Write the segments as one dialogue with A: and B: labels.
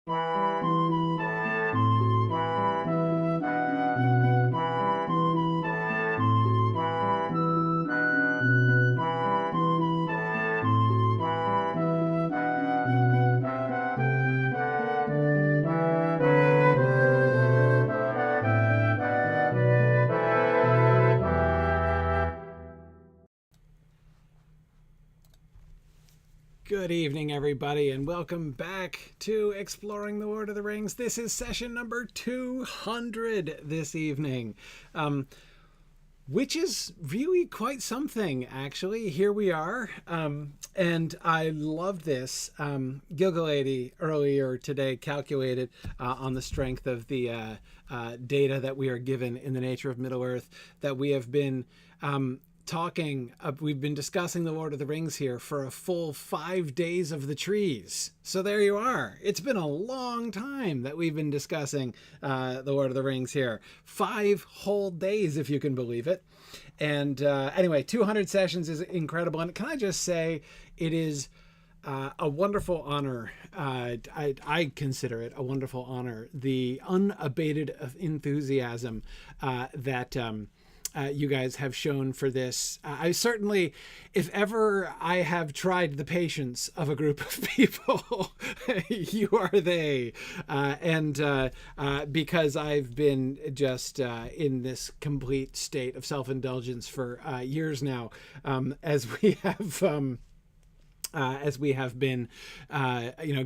A: Good evening, everybody, and welcome back to Exploring the Lord of the Rings. This is session number 200 this evening, which is really quite something, actually. Here we are, and I love this. Gilgalady earlier today calculated on the strength of the data that we are given in the nature of Middle-earth that we have been we've been discussing the Lord of the Rings here for a full 5 days of the trees. So there you are. It's been a long time that we've been discussing the Lord of the Rings here. 5 whole days, if you can believe it. And anyway, 200 sessions is incredible. And can I just say, it is a wonderful honor. I consider it a wonderful honor. The unabated enthusiasm that you guys have shown for this. I certainly, if ever I have tried the patience of a group of people, you are they. And because I've been just in this complete state of self-indulgence for years now, as we have been,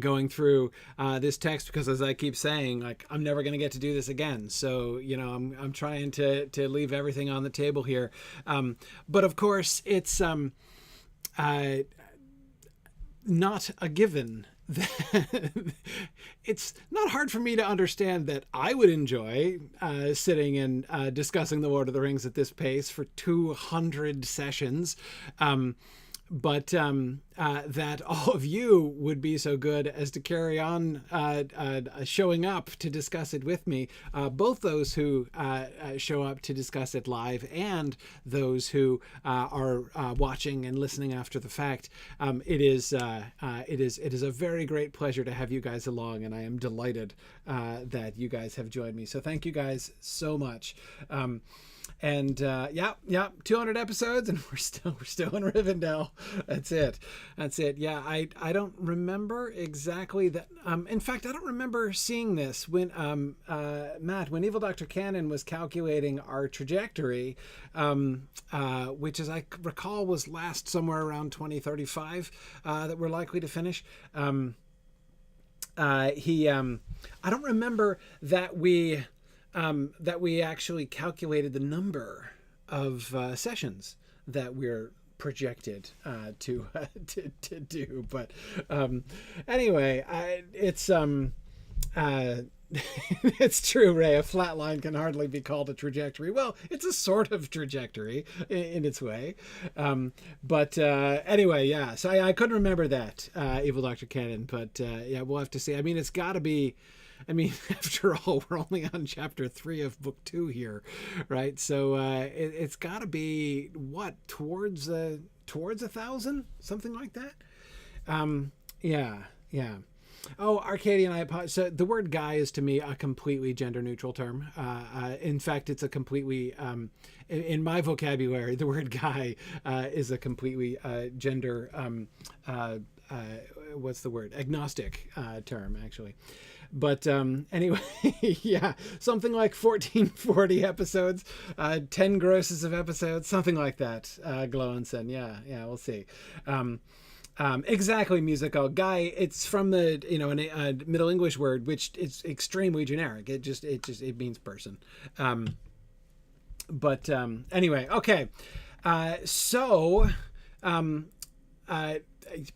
A: going through this text, because as I keep saying, like, I'm never going to get to do this again. So, I'm trying to leave everything on the table here. But of course, it's not a given. It's not hard for me to understand that I would enjoy sitting and discussing the Lord of the Rings at this pace for 200 sessions. But that all of you would be so good as to carry on showing up to discuss it with me, both those who show up to discuss it live and those who are watching and listening after the fact. It is a very great pleasure to have you guys along, and I am delighted that you guys have joined me. So thank you guys so much. And 200 episodes, and we're still in Rivendell. That's it. Yeah, I don't remember exactly that. In fact, I don't remember seeing this when Matt, when Evil Dr. Cannon was calculating our trajectory, which, as I recall, was last somewhere around 2035 that we're likely to finish. I don't remember that we actually calculated the number of sessions that we're projected to do. But anyway, it's it's true, Ray. A flat line can hardly be called a trajectory. Well, it's a sort of trajectory in its way. But anyway, yeah. So I couldn't remember that, Evil Dr. Cannon. But yeah, we'll have to see. I mean, it's got to be. After all, we're only on chapter 3 of book 2 here, right? So it's got to be towards 1,000, something like that. Yeah. Oh, Arcadian, I apologize. So the word guy is to me a completely gender neutral term. In fact, it's a completely, in my vocabulary, the word guy is a completely gender, what's the word? Agnostic term, actually. But anyway, yeah, something like 1440 episodes, 10 grosses of episodes, something like that. Glowenson, yeah, we'll see. Exactly, musical guy. It's from the a Middle English word, which is extremely generic. It means person. But anyway, okay. So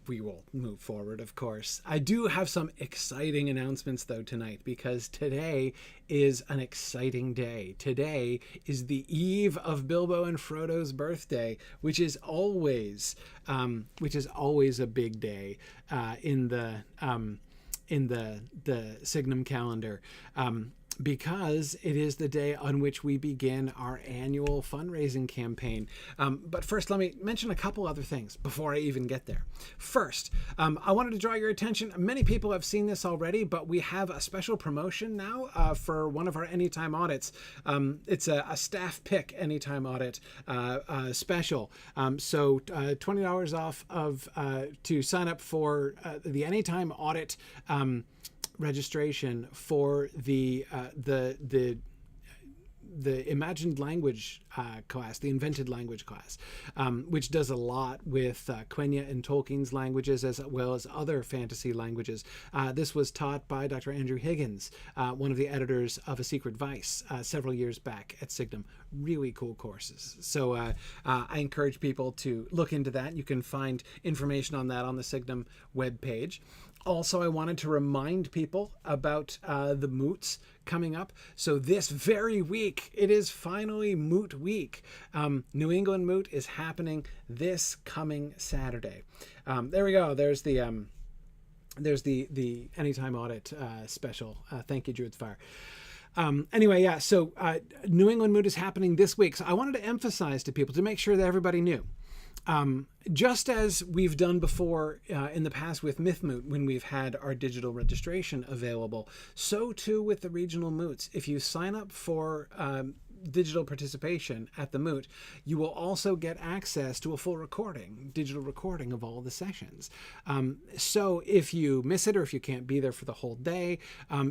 A: we will move forward, of course. I do have some exciting announcements, though, tonight, because today is an exciting day. Today is the eve of Bilbo and Frodo's birthday, which is always a big day in the Signum calendar. because it is the day on which we begin our annual fundraising campaign. But first, let me mention a couple other things before I even get there. First, I wanted to draw your attention. Many people have seen this already, but we have a special promotion now for one of our anytime audits. It's a staff pick anytime audit special. So $20 off of to sign up for the anytime audit registration for the imagined language class, the invented language class, which does a lot with Quenya and Tolkien's languages as well as other fantasy languages. This was taught by Dr. Andrew Higgins, one of the editors of A Secret Vice, several years back at Signum. Really cool courses. So I encourage people to look into that. You can find information on that on the Signum webpage. Also, I wanted to remind people about the moots coming up. So this very week, it is finally Moot Week. New England Moot is happening this coming Saturday. There we go. There's the Anytime Audit special. Thank you, Druid's Fire. Anyway, yeah, so New England Moot is happening this week. So I wanted to emphasize to people to make sure that everybody knew. Just as we've done before in the past with Mythmoot when we've had our digital registration available, so too with the regional moots. If you sign up for digital participation at the moot, you will also get access to a full recording, digital recording of all the sessions. So if you miss it or if you can't be there for the whole day,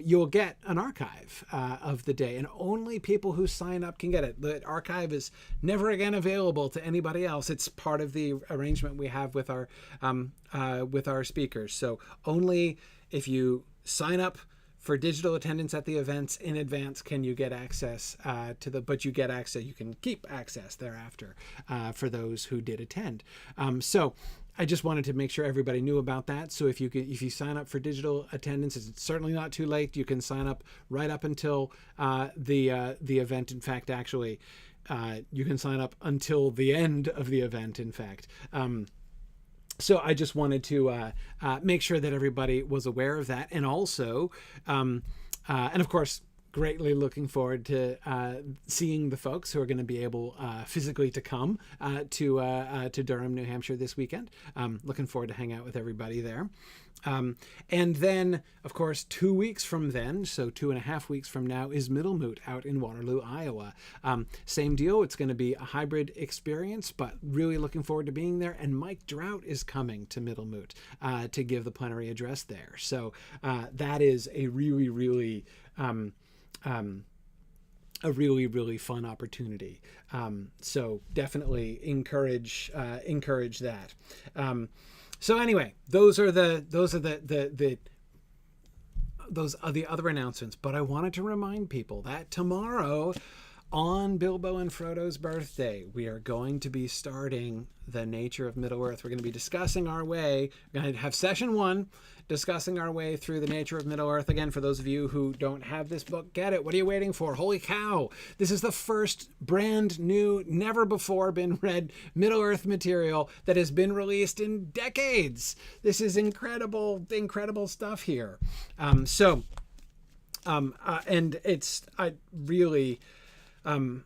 A: you'll get an archive of the day, and only people who sign up can get it. The archive is never again available to anybody else. It's part of the arrangement we have with our speakers. So only if you sign up for digital attendance at the events in advance can you get access but you get access, you can keep access thereafter for those who did attend. So I just wanted to make sure everybody knew about that. So if you sign up for digital attendance, it's certainly not too late. You can sign up right up until the event. In fact, actually, you can sign up until the end of the event, in fact. So I just wanted to make sure that everybody was aware of that. And also, and of course, greatly looking forward to seeing the folks who are going to be able physically to come to Durham, New Hampshire this weekend. Looking forward to hang out with everybody there. And then, of course, 2 weeks from then, so 2.5 weeks from now, is Middle Moot out in Waterloo, Iowa. Same deal. It's going to be a hybrid experience, but really looking forward to being there. And Mike Drought is coming to Middle Moot to give the plenary address there. So that is a really, really fun opportunity. So definitely encourage that. So anyway, those are the other announcements. But I wanted to remind people that tomorrow, on Bilbo and Frodo's birthday, we are going to be starting the nature of Middle-earth. We're going to be discussing our way. We're going to have session 1, discussing our way through the nature of Middle-earth. Again, for those of you who don't have this book, get it. What are you waiting for? Holy cow. This is the first brand new, never before been read Middle-earth material that has been released in decades. This is incredible stuff here. And it's, I really, I'm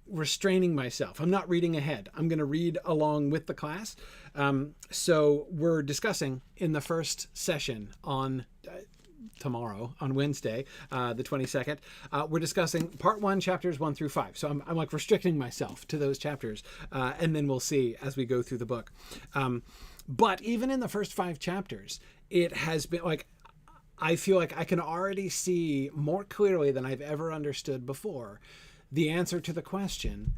A: restraining myself. I'm not reading ahead. I'm going to read along with the class. So we're discussing in the first session on tomorrow, on Wednesday, the 22nd, we're discussing part 1, chapters 1 through 5. So I'm like restricting myself to those chapters, and then we'll see as we go through the book. But even in the first 5 chapters, it has been like, I feel like I can already see more clearly than I've ever understood before the answer to the question,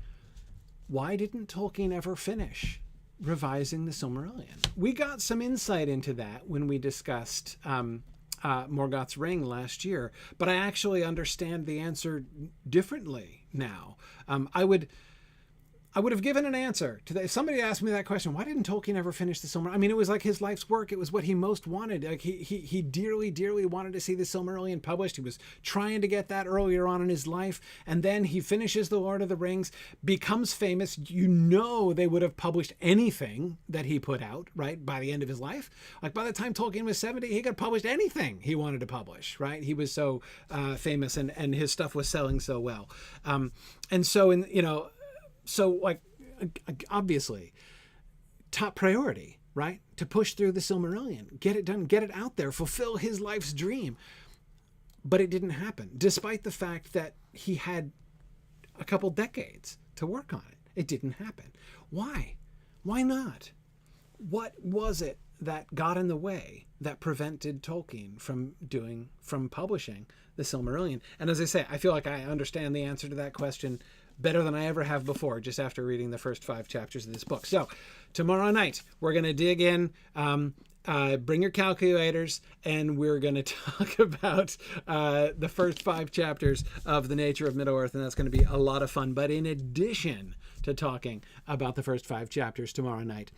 A: why didn't Tolkien ever finish revising the Silmarillion? We got some insight into that when we discussed Morgoth's Ring last year, but I actually understand the answer differently now. I I would have given an answer to that. If somebody asked me that question, why didn't Tolkien ever finish the Silmarillion? I mean, it was like his life's work. It was what he most wanted. Like he dearly, dearly wanted to see the Silmarillion published. He was trying to get that earlier on in his life. And then he finishes The Lord of the Rings, becomes famous. You know, they would have published anything that he put out, right? By the end of his life. Like by the time Tolkien was 70, he could have published anything he wanted to publish, right? He was so famous and his stuff was selling so well. And so so like, obviously, top priority, right? To push through the Silmarillion, get it done, get it out there, fulfill his life's dream. But it didn't happen, despite the fact that he had a couple decades to work on it. It didn't happen. Why? Why not? What was it that got in the way that prevented Tolkien from publishing the Silmarillion? And as I say, I feel like I understand the answer to that question better than I ever have before, just after reading the first 5 chapters of this book. So tomorrow night, we're going to dig in, bring your calculators, and we're going to talk about the first 5 chapters of The Nature of Middle-earth, and that's going to be a lot of fun. But in addition to talking about the first 5 chapters tomorrow night,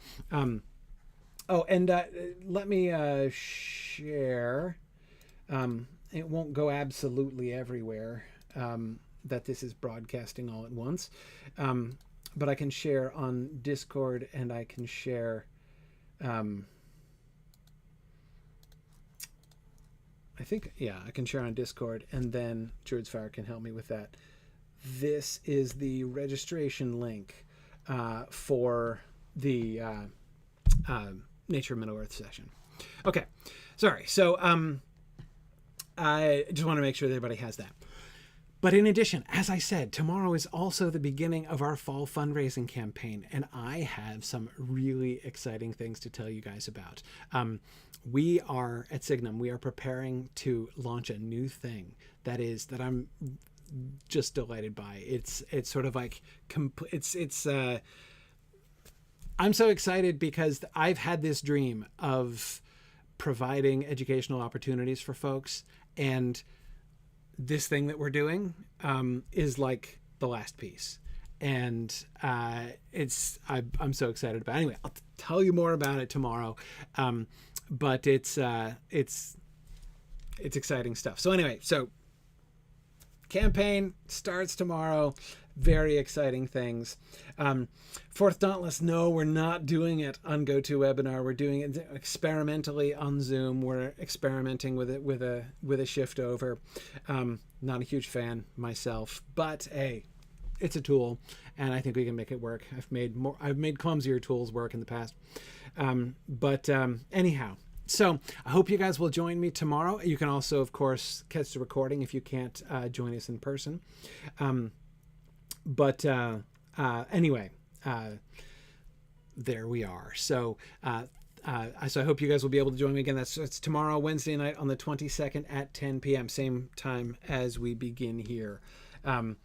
A: let me share. It won't go absolutely everywhere, that this is broadcasting all at once. But I can share on Discord, and I can share, I can share on Discord, and then Druid's Fire can help me with that. This is the registration link for the Nature of Middle-earth session. Okay, sorry. So I just want to make sure that everybody has that. But in addition, as I said, tomorrow is also the beginning of our fall fundraising campaign, and I have some really exciting things to tell you guys about. We are at Signum. We are preparing to launch a new thing that I'm just delighted by. It's sort of like I'm so excited because I've had this dream of providing educational opportunities for folks, and this thing that we're doing is like the last piece, and I'm so excited about it. Anyway, I'll tell you more about it tomorrow, but it's exciting stuff. So anyway, so campaign starts tomorrow. Very exciting things. Fourth Dauntless, no, we're not doing it on GoToWebinar. We're doing it experimentally on Zoom. We're experimenting with it with a shift over. Not a huge fan myself, but hey, it's a tool, and I think we can make it work. I've made clumsier tools work in the past. Anyhow, so I hope you guys will join me tomorrow. You can also, of course, catch the recording if you can't join us in person. Anyway, there we are. So I hope you guys will be able to join me again. It's tomorrow, Wednesday night on the 22nd at 10 p.m. Same time as we begin here. All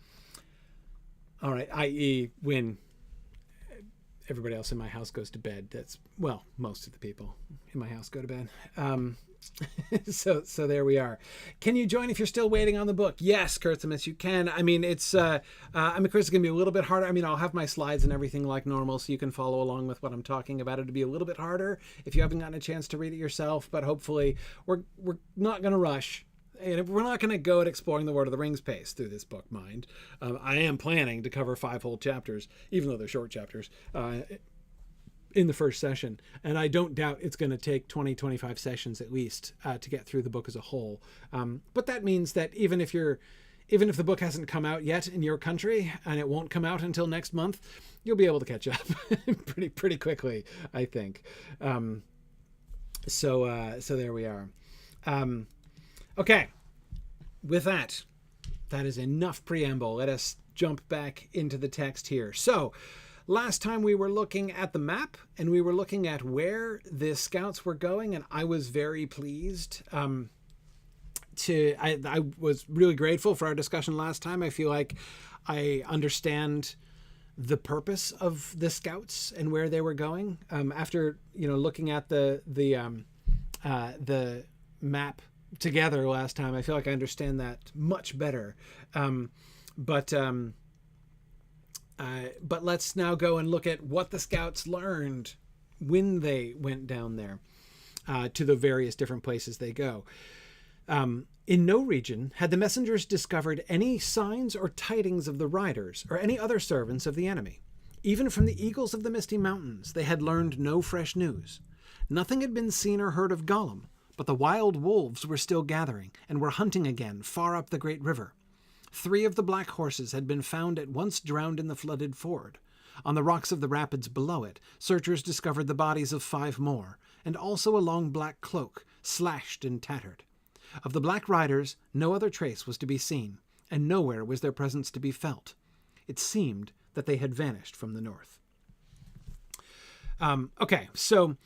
A: right, i.e. when everybody else in my house goes to bed. Most of the people in my house go to bed. So there we are. Can you join if you're still waiting on the book? Yes, Kurtzimus, you can. I mean, of course, it's going to be a little bit harder. I mean, I'll have my slides and everything like normal, so you can follow along with what I'm talking about. It'll be a little bit harder if you haven't gotten a chance to read it yourself, but hopefully we're not going to rush. And we're not going to go at exploring the Lord of the Rings pace through this book, mind. I am planning to cover 5 whole chapters, even though they're short chapters, in the first session. And I don't doubt it's going to take 20-25 sessions at least to get through the book as a whole. But that means that even if the book hasn't come out yet in your country, and it won't come out until next month, you'll be able to catch up pretty quickly, I think. So there we are. Okay, with that is enough preamble. Let us jump back into the text here. So, last time we were looking at the map, and we were looking at where the scouts were going, and I was very pleased. I was really grateful for our discussion last time. I feel like I understand the purpose of the scouts and where they were going. After looking at the map together last time, I feel like I understand that much better. But let's now go and look at what the scouts learned when they went down there to the various different places they go. In no region had the messengers discovered any signs or tidings of the riders or any other servants of the enemy. Even from the eagles of the misty mountains they had learned no fresh news. Nothing had been seen or heard of Gollum, but the wild wolves were still gathering and were hunting again far up the great river. 3 of the black horses had been found at once drowned in the flooded ford. On the rocks of the rapids below it, searchers discovered the bodies of 5 more, and also a long black cloak, slashed and tattered. Of the black riders, no other trace was to be seen, and nowhere was their presence to be felt. It seemed that they had vanished from the north. Okay, so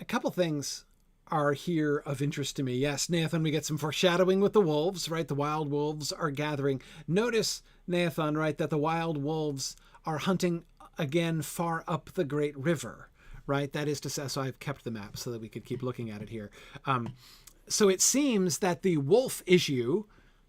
A: a couple things are here of interest to me. Yes, Nathan, we get some foreshadowing with the wolves, right? The wild wolves are gathering. Notice, Nathan, right, that the wild wolves are hunting again far up the great river, right? That is to say, so I've kept the map so that we could keep looking at it here. So it seems that the wolf issue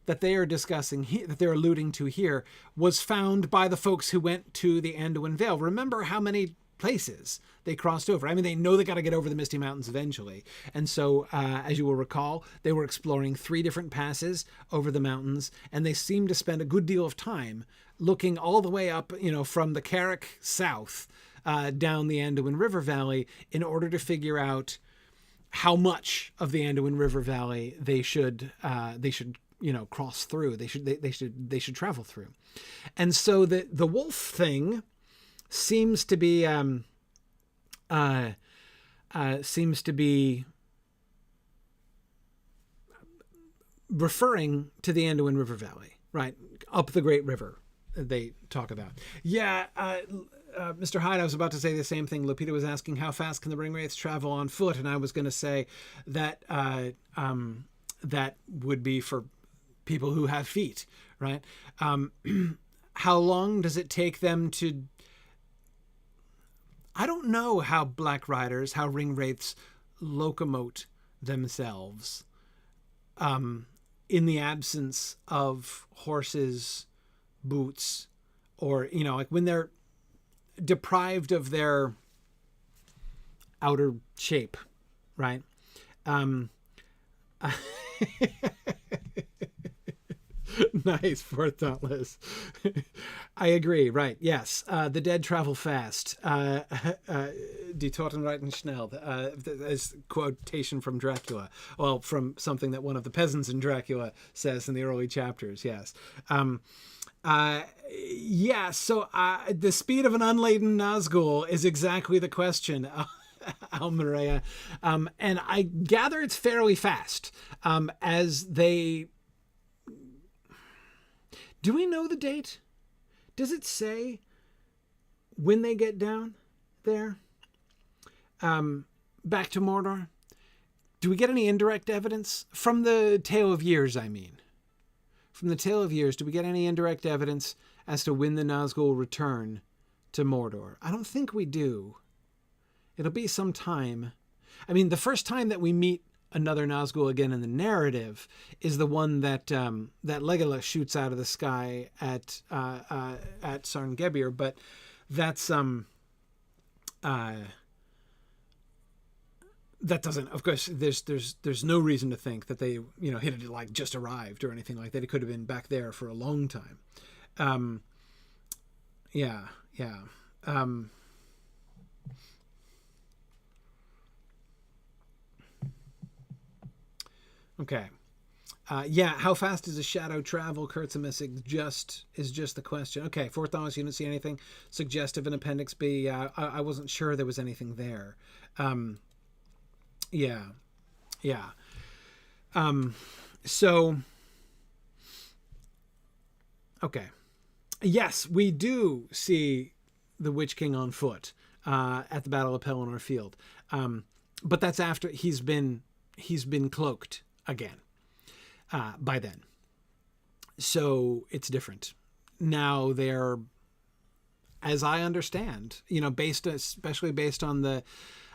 A: that they are discussing, that they're alluding to here, was found by the folks who went to the Anduin Vale. Remember how many places they crossed over. I mean, they know they got to get over the Misty Mountains eventually. And so, as you will recall, they were exploring 3 different passes over the mountains, and they seemed to spend a good deal of time looking all the way up, from the Carrick south down the Anduin River Valley in order to figure out how much of the Anduin River Valley they should cross through. They should travel through. And so the wolf thing seems to be referring to the Anduin River Valley, right? Up the Great River they talk about. Yeah, Mr. Hyde, I was about to say the same thing. Lupita was asking how fast can the ring wraiths travel on foot, and I was going to say that that would be for people who have feet, right? How long does it take them to... I don't know how black riders, how ring wraiths locomote themselves in the absence of horses, boots, or, like when they're deprived of their outer shape, right? Nice, fourth dauntless. I agree, right, yes. The dead travel fast. Die Toten reiten schnell. As quotation from Dracula. Well, from something that one of the peasants in Dracula says in the early chapters, yes. So the speed of an unladen Nazgul is exactly the question, Almaria. And I gather it's fairly fast, as they... Do we know the date? Does it say when they get down there? Back to Mordor? Do we get any indirect evidence? From the Tale of Years, I mean. From the Tale of Years, do we get any indirect evidence as to when the Nazgul return to Mordor? I don't think we do. It'll be some time. I mean, the first time that we meet another Nazgul again in the narrative is the one that that Legolas shoots out of the sky at Sarngebir, but that's that doesn't, of course, there's no reason to think that they had like just arrived or anything like that. It could have been back there for a long time. Okay. How fast does a shadow travel? Kurtzimus is just the question. Okay, fourth Thomas, you didn't see anything suggestive in Appendix B. I wasn't sure there was anything there. So, okay. Yes, we do see the Witch King on foot at the Battle of Pelennor Field. But that's after he's been cloaked again by then. So it's different. Now they're, as I understand, especially based on the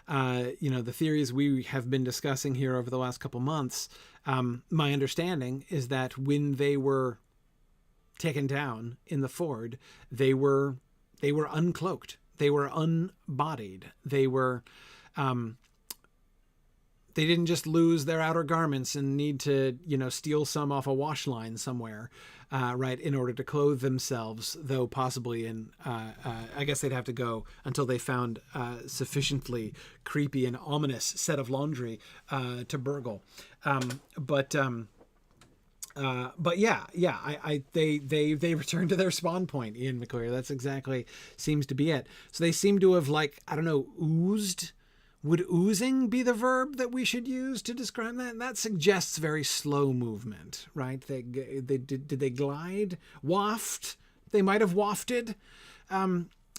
A: the theories we have been discussing here over the last couple months, my understanding is that when they were taken down in the ford, they were uncloaked. They were unbodied. They were, they didn't just lose their outer garments and need to, steal some off a wash line somewhere, right, in order to clothe themselves, though possibly I guess they'd have to go until they found sufficiently creepy and ominous set of laundry to burgle. But yeah, they returned to their spawn point, Ian McClear. That's exactly seems to be it. So they seem to have, like, I don't know, oozed. Would oozing be the verb that we should use to describe that? That suggests very slow movement, right? Did they glide? Waft? They might have wafted.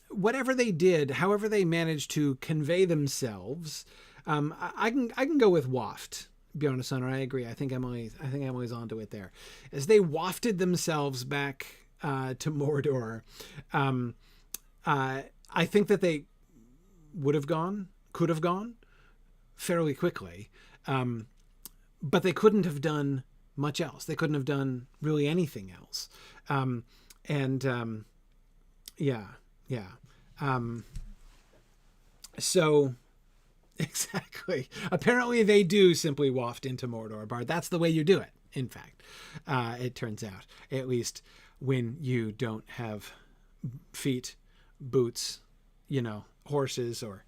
A: Whatever they did, however they managed to convey themselves, I can go with waft. Bjorn Sonner, I agree. I think Emily's onto it there. As they wafted themselves back to Mordor, I think that they could have gone fairly quickly, but they couldn't have done much else. They couldn't have done really anything else. So exactly. Apparently they do simply waft into Mordor, Bard. That's the way you do it, in fact. It turns out, at least when you don't have feet, boots, horses, or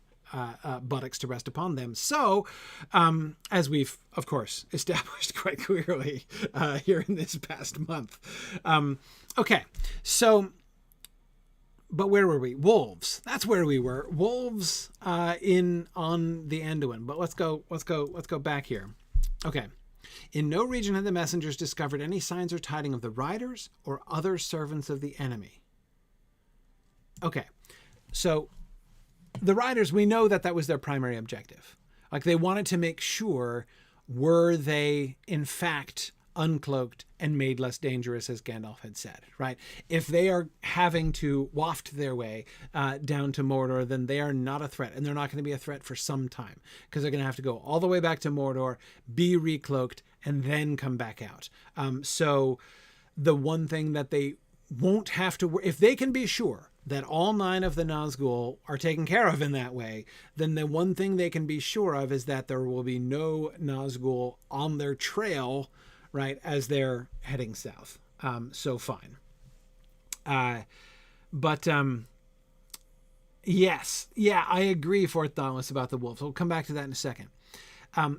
A: buttocks to rest upon them. So, as we've, of course, established quite clearly here in this past month. Okay, so, but where were we? Wolves. That's where we were. Wolves on the Anduin. But let's go back here. Okay. In no region had the messengers discovered any signs or tidings of the riders or other servants of the enemy. Okay, so the riders, we know that was their primary objective. Like, they wanted to make sure, were they in fact uncloaked and made less dangerous, as Gandalf had said, right? If they are having to waft their way down to Mordor, then they are not a threat, and they're not going to be a threat for some time, because they're going to have to go all the way back to Mordor, be recloaked, and then come back out. So the one thing that they won't have to, if they can be sure that all 9 of the Nazgul are taken care of in that way, then the one thing they can be sure of is that there will be no Nazgul on their trail, right, as they're heading south. So fine. Yes. Yeah, I agree, Fort Dauntless, about the wolves. We'll come back to that in a second.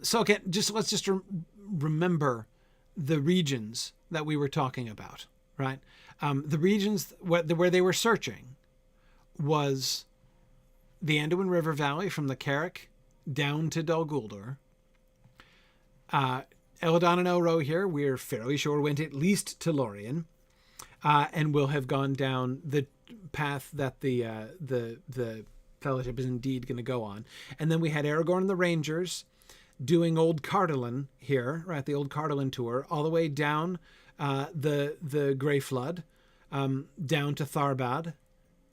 A: So okay, let's just remember the regions that we were talking about, right? The regions where they were searching was the Anduin River Valley from the Carrick down to Dol Guldur. Eladon and Elro here, we're fairly sure went at least to Lorien, and will have gone down the path that the Fellowship is indeed going to go on. And then we had Aragorn and the Rangers doing Old Cardolan here, right? The Old Cardolan tour, all the way down the Grey Flood, down to Tharbad,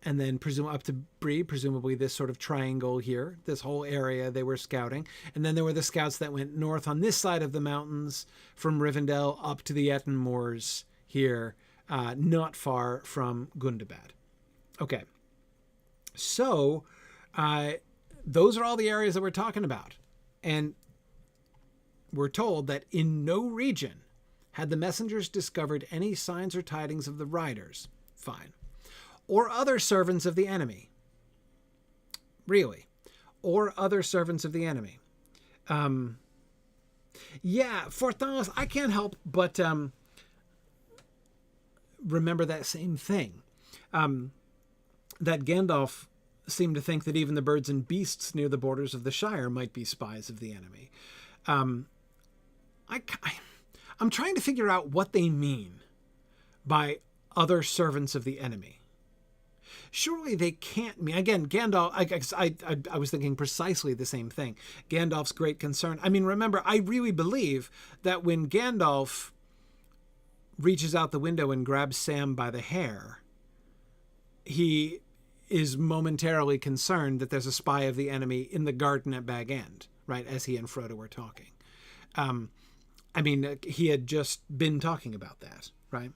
A: and then up to Bree, presumably this sort of triangle here, this whole area they were scouting. And then there were the scouts that went north on this side of the mountains from Rivendell up to the Etten Moors here, not far from Gundabad. Okay. So those are all the areas that we're talking about. And we're told that in no region had the messengers discovered any signs or tidings of the riders. Fine. Or other servants of the enemy. Really. Or other servants of the enemy. Yeah, Fort Dauntless, I can't help but remember that same thing. That Gandalf seemed to think that even the birds and beasts near the borders of the Shire might be spies of the enemy. I'm trying to figure out what they mean by other servants of the enemy. Surely they can't mean, again, Gandalf, I was thinking precisely the same thing. Gandalf's great concern. I mean, remember, I really believe that when Gandalf reaches out the window and grabs Sam by the hair, he is momentarily concerned that there's a spy of the enemy in the garden at Bag End, right, as he and Frodo were talking. I mean, he had just been talking about that, right?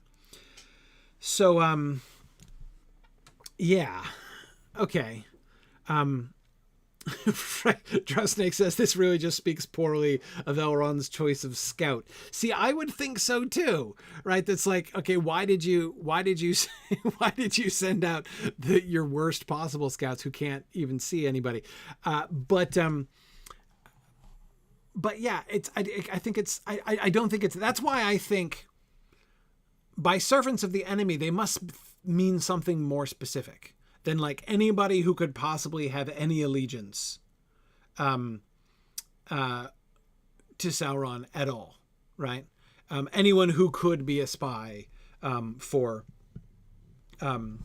A: So, yeah. Okay. Drowsnake says this really just speaks poorly of Elrond's choice of scout. See, I would think so too, right? That's like, okay, why did you why did you send out your worst possible scouts who can't even see anybody? But yeah, I think it's I don't think it's, that's why I think by servants of the enemy they must mean something more specific than like anybody who could possibly have any allegiance to Sauron at all, right? Anyone who could be a spy for Sauron.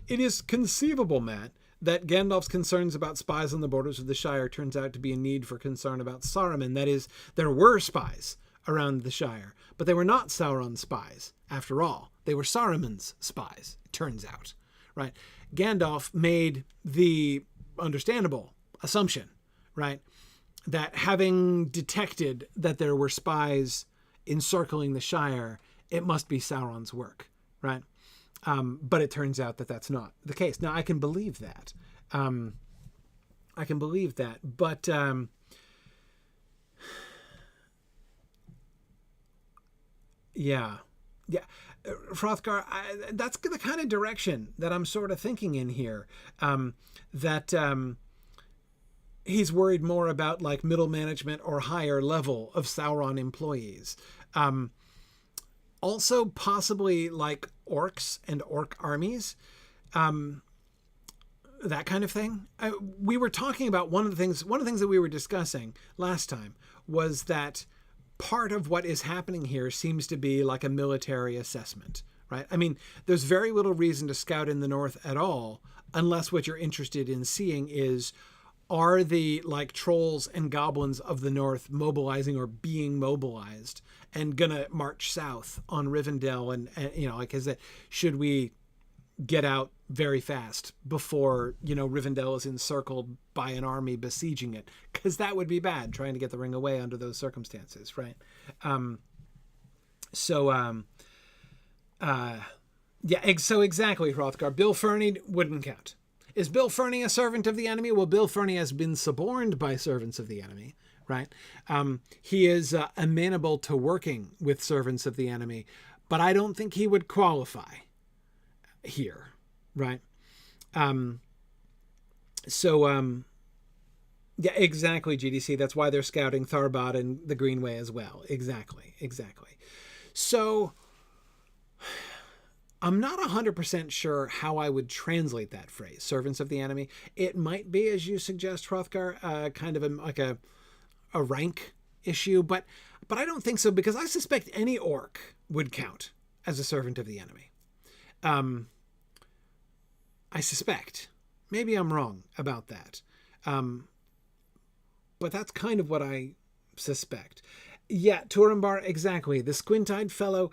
A: It is conceivable, Matt, that Gandalf's concerns about spies on the borders of the Shire turns out to be a need for concern about Saruman. That is, there were spies around the Shire, but they were not Sauron's spies, after all. They were Saruman's spies, it turns out, right? Gandalf made the understandable assumption, right, that having detected that there were spies encircling the Shire, it must be Sauron's work, right? But it turns out that that's not the case. Now, I can believe that. But yeah. Hrothgar, that's the kind of direction that I'm sort of thinking in here. That he's worried more about like middle management or higher level of Sauron employees. Also possibly like orcs and orc armies. That kind of thing. We were talking about one of the things that we were discussing last time was that part of what is happening here seems to be like a military assessment, right? I mean, there's very little reason to scout in the north at all, unless what you're interested in seeing is, are the like trolls and goblins of the north mobilizing or being mobilized and gonna march south on Rivendell, and you know, like, is it, should we get out very fast before, you know, Rivendell is encircled by an army besieging it, because that would be bad, trying to get the ring away under those circumstances, right? So exactly, Hrothgar. Bill Ferny wouldn't count. Is Bill Ferny a servant of the enemy? Well, Bill Ferny has been suborned by servants of the enemy, right? He is amenable to working with servants of the enemy, but I don't think he would qualify here, right? Yeah, exactly, GDC. That's why they're scouting Tharbad and the Greenway as well. Exactly. So I'm not 100% sure how I would translate that phrase, servants of the enemy. It might be, as you suggest, Hrothgar, kind of like a rank issue, but I don't think so, because I suspect any orc would count as a servant of the enemy. I suspect. Maybe I'm wrong about that. But that's kind of what I suspect. Yeah, Turambar, exactly. The squint-eyed fellow,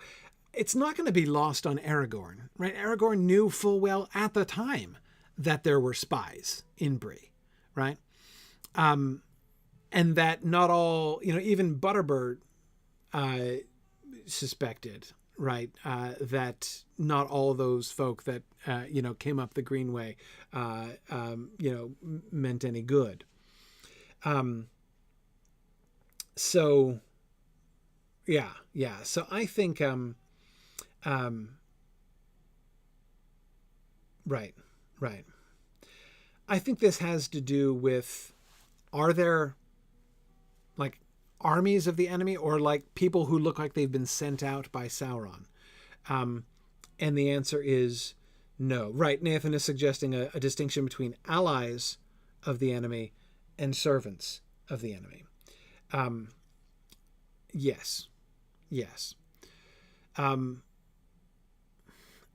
A: it's not going to be lost on Aragorn, right? Aragorn knew full well at the time that there were spies in Bree, right? And that not all, you know, even Butterbird suspected, right, that not all those folk that, you know, came up the Greenway, you know, meant any good. So, yeah. So I think, right. I think this has to do with, are there like armies of the enemy, or like people who look like they've been sent out by Sauron? And the answer is no. Right. Nathan is suggesting a distinction between allies of the enemy and servants of the enemy. Yes.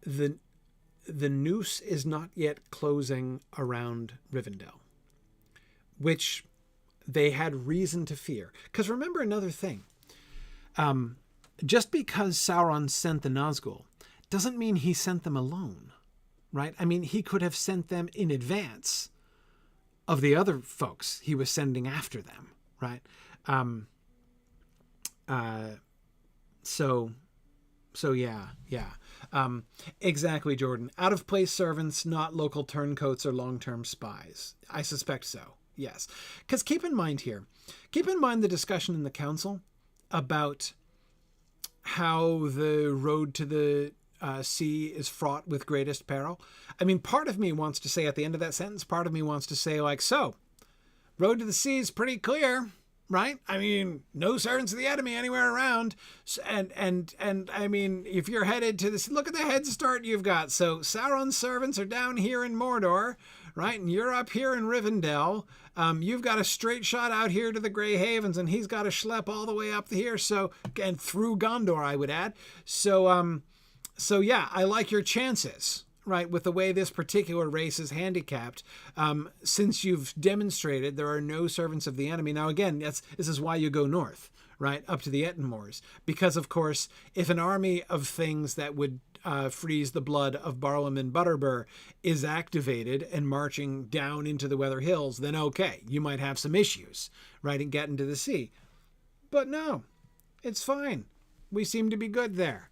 A: The noose is not yet closing around Rivendell, which they had reason to fear. Because remember another thing. Just because Sauron sent the Nazgul doesn't mean he sent them alone, right? I mean, he could have sent them in advance of the other folks he was sending after them, right? So, yeah. Exactly, Jordan. Out of place servants, not local turncoats or long-term spies. I suspect so. Yes. Because keep in mind the discussion in the council about how the road to the sea is fraught with greatest peril. I mean, part of me wants to say at the end of that sentence, part of me wants to say like, so, road to the sea is pretty clear, right? I mean, no servants of the enemy anywhere around. And I mean, if you're headed to this, look at the head start you've got. So Sauron's servants are down here in Mordor, right? And you're up here in Rivendell. You've got a straight shot out here to the Grey Havens, and he's got a schlep all the way up here. So, and through Gondor, I would add. So yeah, I like your chances, right, with the way this particular race is handicapped, since you've demonstrated there are no servants of the enemy. Now, again, this is why you go north, right, up to the Ettenmoors, because, of course, if an army of things that would freeze the blood of Barlam and Butterbur is activated and marching down into the Weather Hills, then okay, you might have some issues, right, and get into the sea. But no, it's fine. We seem to be good there.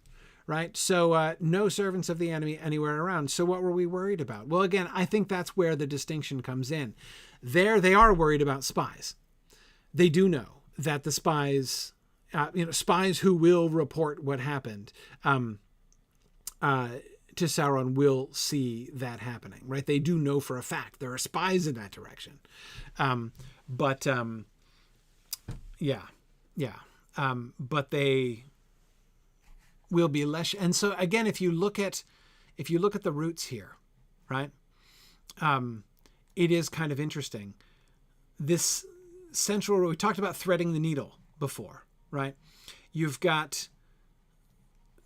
A: Right? So no servants of the enemy anywhere around. So what were we worried about? Well, again, I think that's where the distinction comes in. There, they are worried about spies. They do know that the spies, spies who will report what happened to Sauron will see that happening, right? They do know for a fact there are spies in that direction. But they will be less. And so again, if you look at the roots here, right, it is kind of interesting. This central, we talked about threading the needle before, right? You've got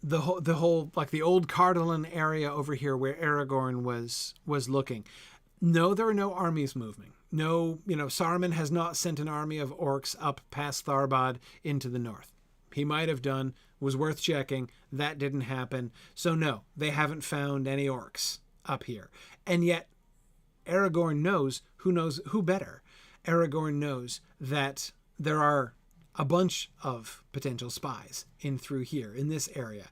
A: the whole like the old Cardolan area over here where Aragorn was looking. No, there are no armies moving. No, Saruman has not sent an army of orcs up past Tharbad into the north. He might have done, was worth checking. That didn't happen. So no, they haven't found any orcs up here. And yet Aragorn knows who better. Aragorn knows that there are a bunch of potential spies in through here in this area.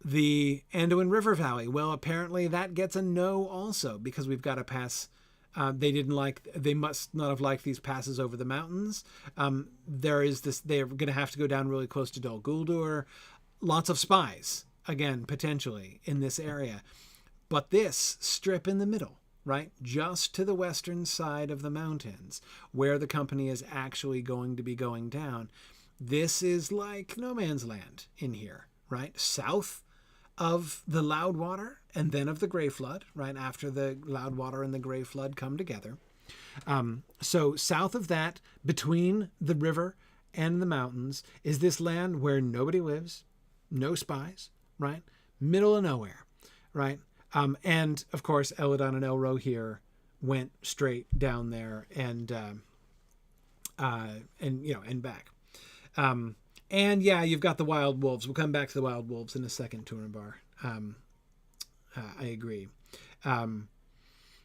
A: The Anduin River Valley, well, apparently that gets a no also, because we've got to pass. They must not have liked these passes over the mountains. They're going to have to go down really close to Dol Guldur. Lots of spies, again, potentially in this area. But this strip in the middle, right, just to the western side of the mountains, where the company is actually going to be going down, this is like no man's land in here, right? South of the Loudwater and then of the Grey Flood, right after the Loudwater and the Grey Flood come together. So south of that, between the river and the mountains, is this land where nobody lives, no spies, right? Middle of nowhere, right? And of course, Eladon and Elro here went straight down there and back. And yeah, you've got the wild wolves. We'll come back to the wild wolves in a second, Turambar. I agree.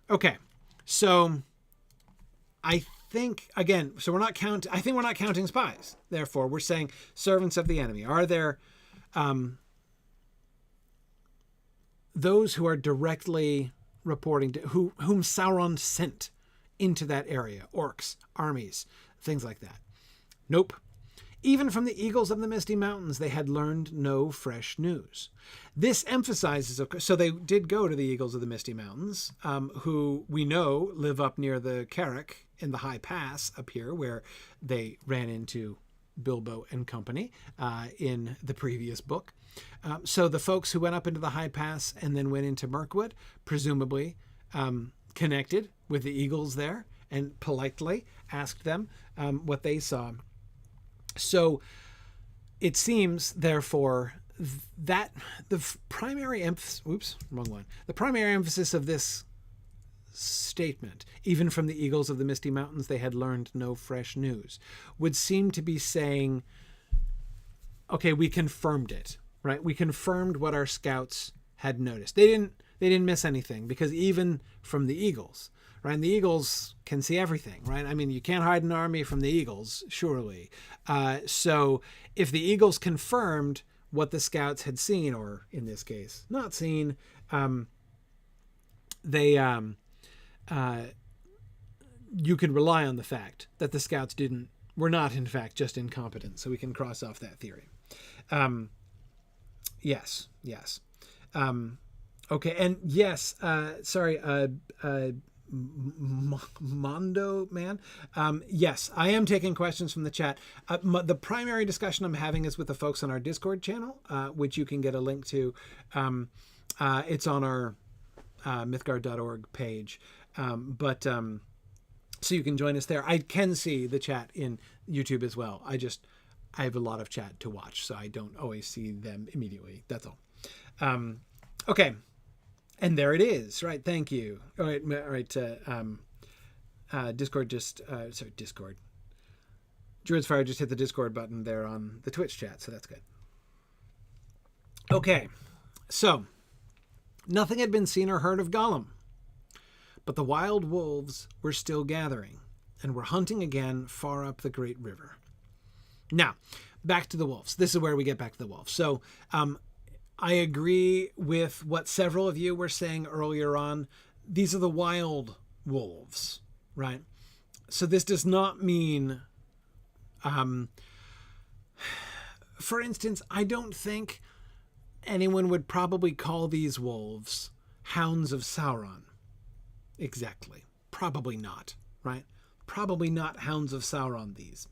A: Okay. So I think, again, we're not counting spies. Therefore, we're saying servants of the enemy. Are there those who are directly reporting to whom Sauron sent into that area? Orcs, armies, things like that. Nope. Even from the eagles of the Misty Mountains, they had learned no fresh news. This emphasizes, so they did go to the eagles of the Misty Mountains, who we know live up near the Carrick in the High Pass up here, where they ran into Bilbo and company in the previous book. So the folks who went up into the High Pass and then went into Mirkwood, presumably connected with the eagles there and politely asked them what they saw. So it seems, therefore, that the primary emphasis, the primary emphasis of this statement, even from the eagles of the Misty Mountains, they had learned no fresh news, would seem to be saying, okay, we confirmed it, right? We confirmed what our scouts had noticed. They didn't miss anything, because even from the eagles, right? And the eagles can see everything, right? I mean, you can't hide an army from the eagles, surely. So if the eagles confirmed what the scouts had seen, or in this case, not seen, you could rely on the fact that the scouts were not in fact just incompetent. So we can cross off that theory. Yes. Okay. And yes, sorry, Mondo Man. Yes, I am taking questions from the chat. The primary discussion I'm having is with the folks on our Discord channel, which you can get a link to. It's on our mythgard.org page. So you can join us there. I can see the chat in YouTube as well. I have a lot of chat to watch, so I don't always see them immediately. That's all. Okay. And there it is, right? Thank you. All right. Discord Discord. Druid's Fire just hit the Discord button there on the Twitch chat, so that's good. Okay. So, nothing had been seen or heard of Gollum, but the wild wolves were still gathering and were hunting again far up the great river. Now, back to the wolves. This is where we get back to the wolves. So, I agree with what several of you were saying earlier on. These are the wild wolves, right? So this does not mean, for instance, I don't think anyone would probably call these wolves hounds of Sauron. Exactly. Probably not, right? Probably not hounds of Sauron, these.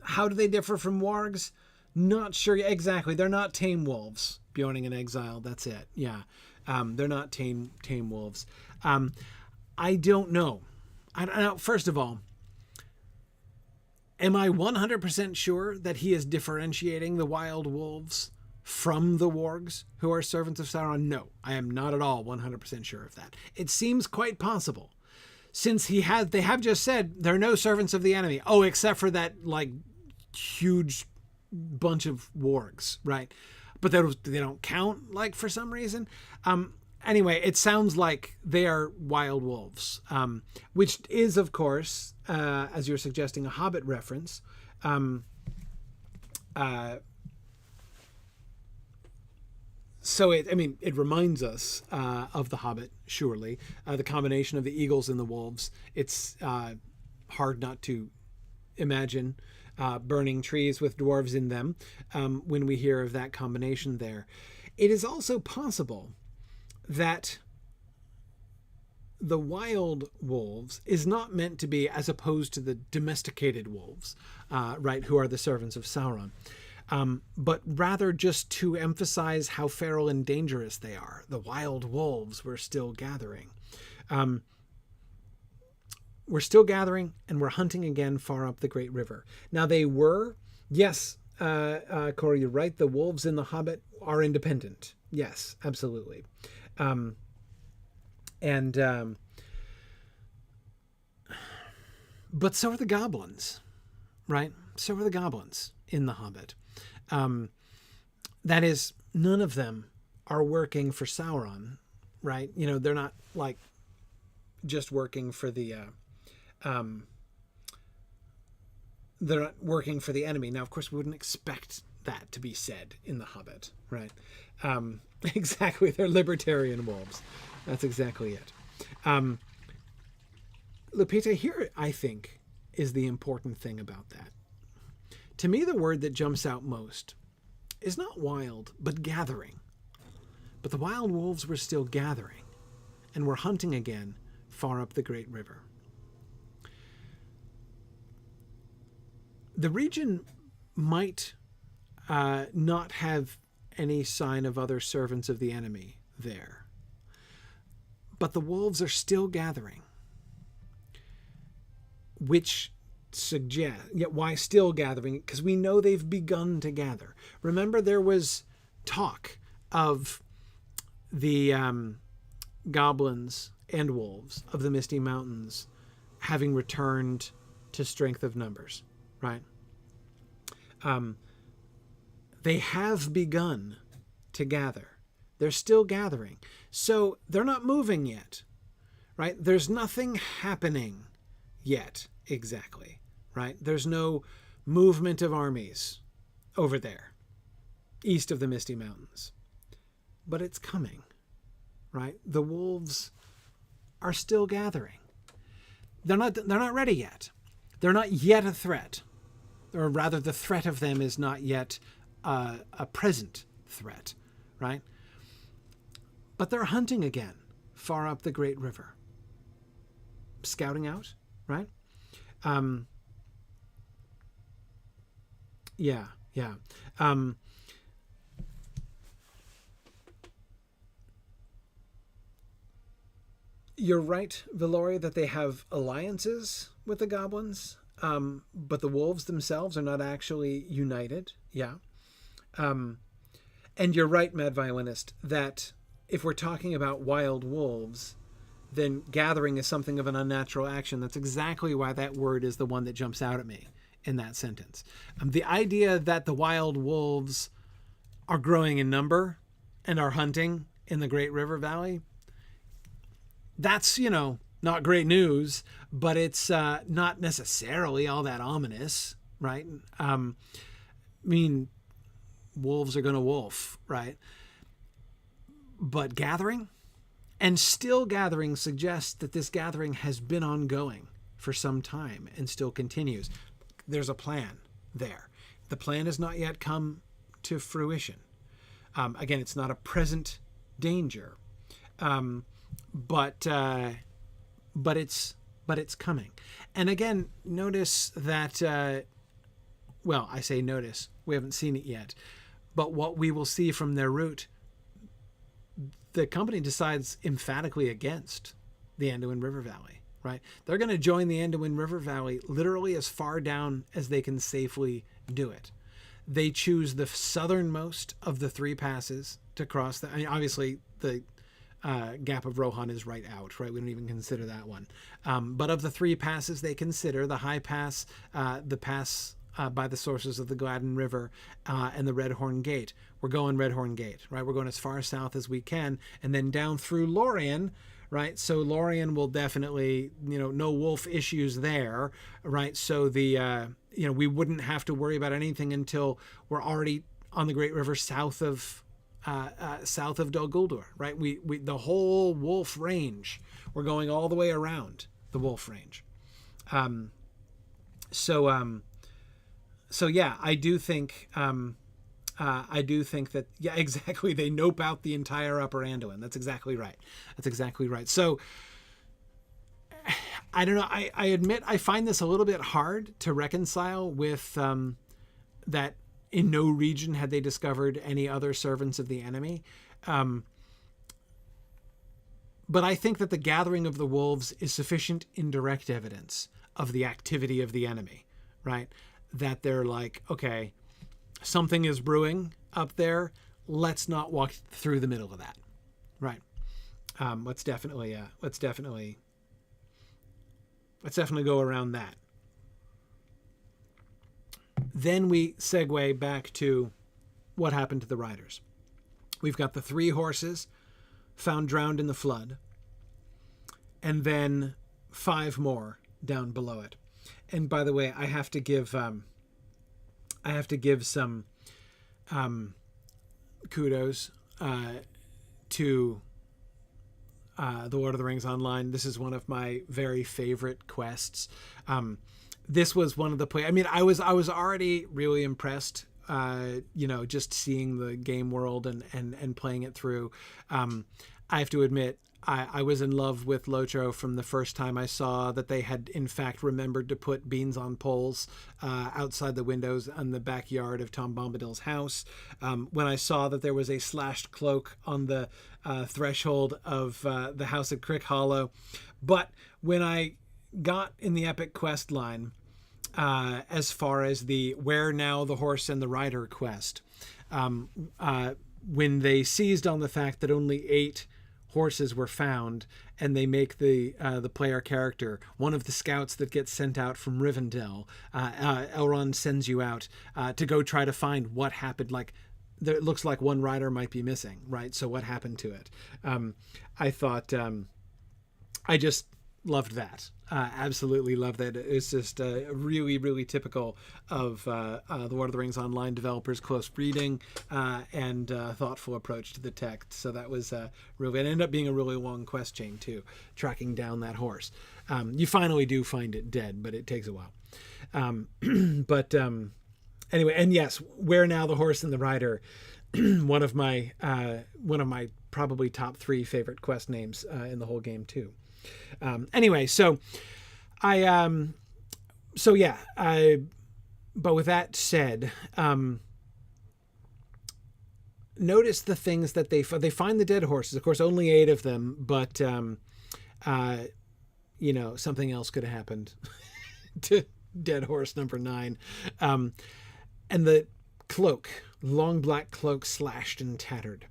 A: How do they differ from wargs? Not sure exactly. They're not tame wolves. Bjorning in Exile. That's it. Yeah. They're not tame wolves. I don't know. First of all, am I 100% sure that he is differentiating the wild wolves from the wargs who are servants of Sauron? No, I am not at all 100% sure of that. It seems quite possible, since they have just said they're no servants of the enemy. Oh, except for that huge bunch of wargs, right? But they don't count, for some reason. Anyway, it sounds like they are wild wolves, which is, of course, as you're suggesting, a Hobbit reference. So it reminds us of the Hobbit, surely. The combination of the eagles and the wolves. It's hard not to imagine burning trees with dwarves in them when we hear of that combination there. It is also possible that the wild wolves is not meant to be as opposed to the domesticated wolves, right, who are the servants of Sauron, but rather just to emphasize how feral and dangerous they are. The wild wolves were still gathering. We're still gathering, and we're hunting again far up the great river. Now they were, yes, Corey, you're right. The wolves in the Hobbit are independent. Yes, absolutely. But so are the goblins, right? So are the goblins in the Hobbit. That is, none of them are working for Sauron, right? They're not just working for the, they're not working for the enemy. Now, of course, we wouldn't expect that to be said in The Hobbit, right? Exactly. They're libertarian wolves. That's exactly it. Lupita, here, I think, is the important thing about that. To me, the word that jumps out most is not wild, but gathering. But the wild wolves were still gathering, and were hunting again far up the great river. The region might not have any sign of other servants of the enemy there, but the wolves are still gathering, which suggests, yet why still gathering? Because we know they've begun to gather. Remember, there was talk of the goblins and wolves of the Misty Mountains having returned to strength of numbers, right? They have begun to gather. They're still gathering. So they're not moving yet, right? There's nothing happening yet, exactly, right? There's no movement of armies over there, east of the Misty Mountains. But it's coming, right? The wolves are still gathering. They're not ready yet. They're not yet a threat. Or rather, the threat of them is not yet a present threat, right? But they're hunting again, far up the Great River. Scouting out, right? Yeah. You're right, Valori, that they have alliances with the goblins, but the wolves themselves are not actually united. Yeah. And you're right, Mad Violinist, that if we're talking about wild wolves, then gathering is something of an unnatural action. That's exactly why that word is the one that jumps out at me in that sentence. The idea that the wild wolves are growing in number and are hunting in the Great River Valley, that's, not great news, but it's not necessarily all that ominous, right? I mean, wolves are going to wolf, right? But gathering, and still gathering, suggests that this gathering has been ongoing for some time and still continues. There's a plan there. The plan has not yet come to fruition. Again, it's not a present danger, but it's coming. And again, notice that. I say notice. We haven't seen it yet, but what we will see from their route, the company decides emphatically against the Anduin River Valley, right? They're going to join the Anduin River Valley literally as far down as they can safely do it. They choose the southernmost of the three passes to cross. Obviously, the Gap of Rohan is right out, right? We don't even consider that one. But of the three passes, they consider the High Pass, the pass by the sources of the Gladden River, and the Redhorn Gate. We're going Redhorn Gate, right? We're going as far south as we can, and then down through Lorien, right? So Lorien will definitely, no wolf issues there, right? So we wouldn't have to worry about anything until we're already on the Great River south of Dol Guldur, right? We the whole wolf range, we're going all the way around the wolf range. So yeah, I do think that, yeah, exactly. They nope out the entire Upper Anduin. That's exactly right. So I don't know. I admit I find this a little bit hard to reconcile with that in no region had they discovered any other servants of the enemy. But I think that the gathering of the wolves is sufficient indirect evidence of the activity of the enemy, right? That they're like, okay, something is brewing up there. Let's not walk through the middle of that, right? Let's definitely go around that. Then we segue back to what happened to the riders. We've got the 3 horses found drowned in the flood, and then 5 more down below it. And by the way, I have to give some kudos to the Lord of the Rings Online. This is one of my very favorite quests. This was one of the I was already really impressed, just seeing the game world and playing it through. I have to admit, I was in love with Lotro from the first time I saw that they had in fact remembered to put beans on poles outside the windows in the backyard of Tom Bombadil's house. When I saw that there was a slashed cloak on the threshold of the house at Crick Hollow. But when I got in the epic quest line, as far as the Where Now the Horse and the Rider quest, when they seized on the fact that only 8 horses were found, and they make the player character one of the scouts that gets sent out from Rivendell. Elrond sends you out to go try to find what happened. Like, it looks like one rider might be missing, right? So what happened to it? I thought I just loved that. Absolutely love that. It's just really, really typical of the Lord of the Rings Online developers' close reading and thoughtful approach to the text. So that was really, it ended up being a really long quest chain too, tracking down that horse. You finally do find it dead, but it takes a while. But anyway, and yes, Where Now the Horse and the Rider, one of my probably top 3 favorite quest names in the whole game too. Anyway, but with that said, notice the things that they find the dead horses. Of course, only 8 of them, but something else could have happened to dead horse number 9. And the cloak, long black cloak, slashed and tattered.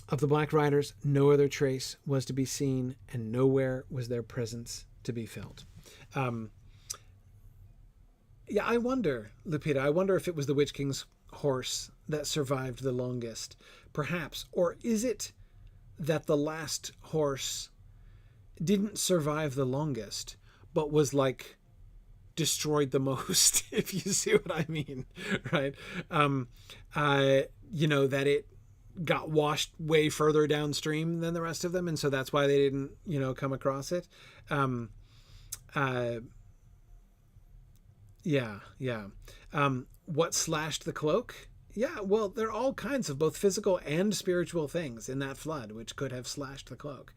A: Of the Black Riders, no other trace was to be seen, and nowhere was their presence to be felt. I wonder, Lupita, if it was the Witch King's horse that survived the longest, perhaps. Or is it that the last horse didn't survive the longest, but was like destroyed the most, if you see what I mean, right? That it got washed way further downstream than the rest of them, and so that's why they didn't come across it. What slashed the cloak? Well, there are all kinds of both physical and spiritual things in that flood which could have slashed the cloak.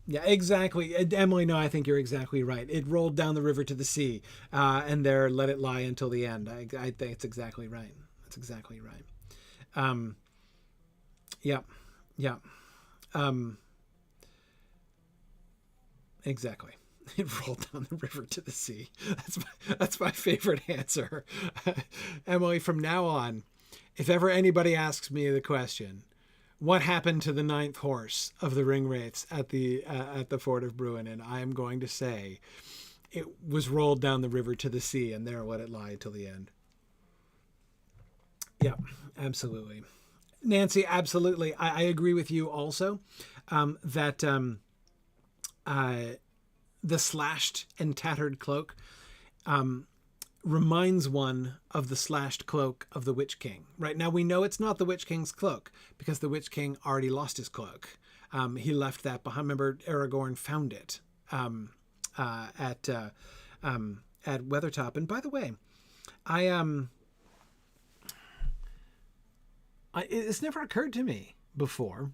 A: Exactly. Emily, no, I think you're exactly right. It rolled down the river to the sea, and there let it lie until the end. I think it's exactly right. That's exactly right. Exactly. It rolled down the river to the sea. That's my favorite answer. Emily, from now on, if ever anybody asks me the question, what happened to the 9th horse of the ring wraiths at the fort of Bruin? And I am going to say it was rolled down the river to the sea, and there let it lie till the end. Yeah, absolutely. Nancy, absolutely. I agree with you also that the slashed and tattered cloak reminds one of the slashed cloak of the Witch King. Right now we know it's not the Witch King's cloak because the Witch King already lost his cloak. He left that behind. Remember, Aragorn found it at Weathertop. And by the way, it's never occurred to me before.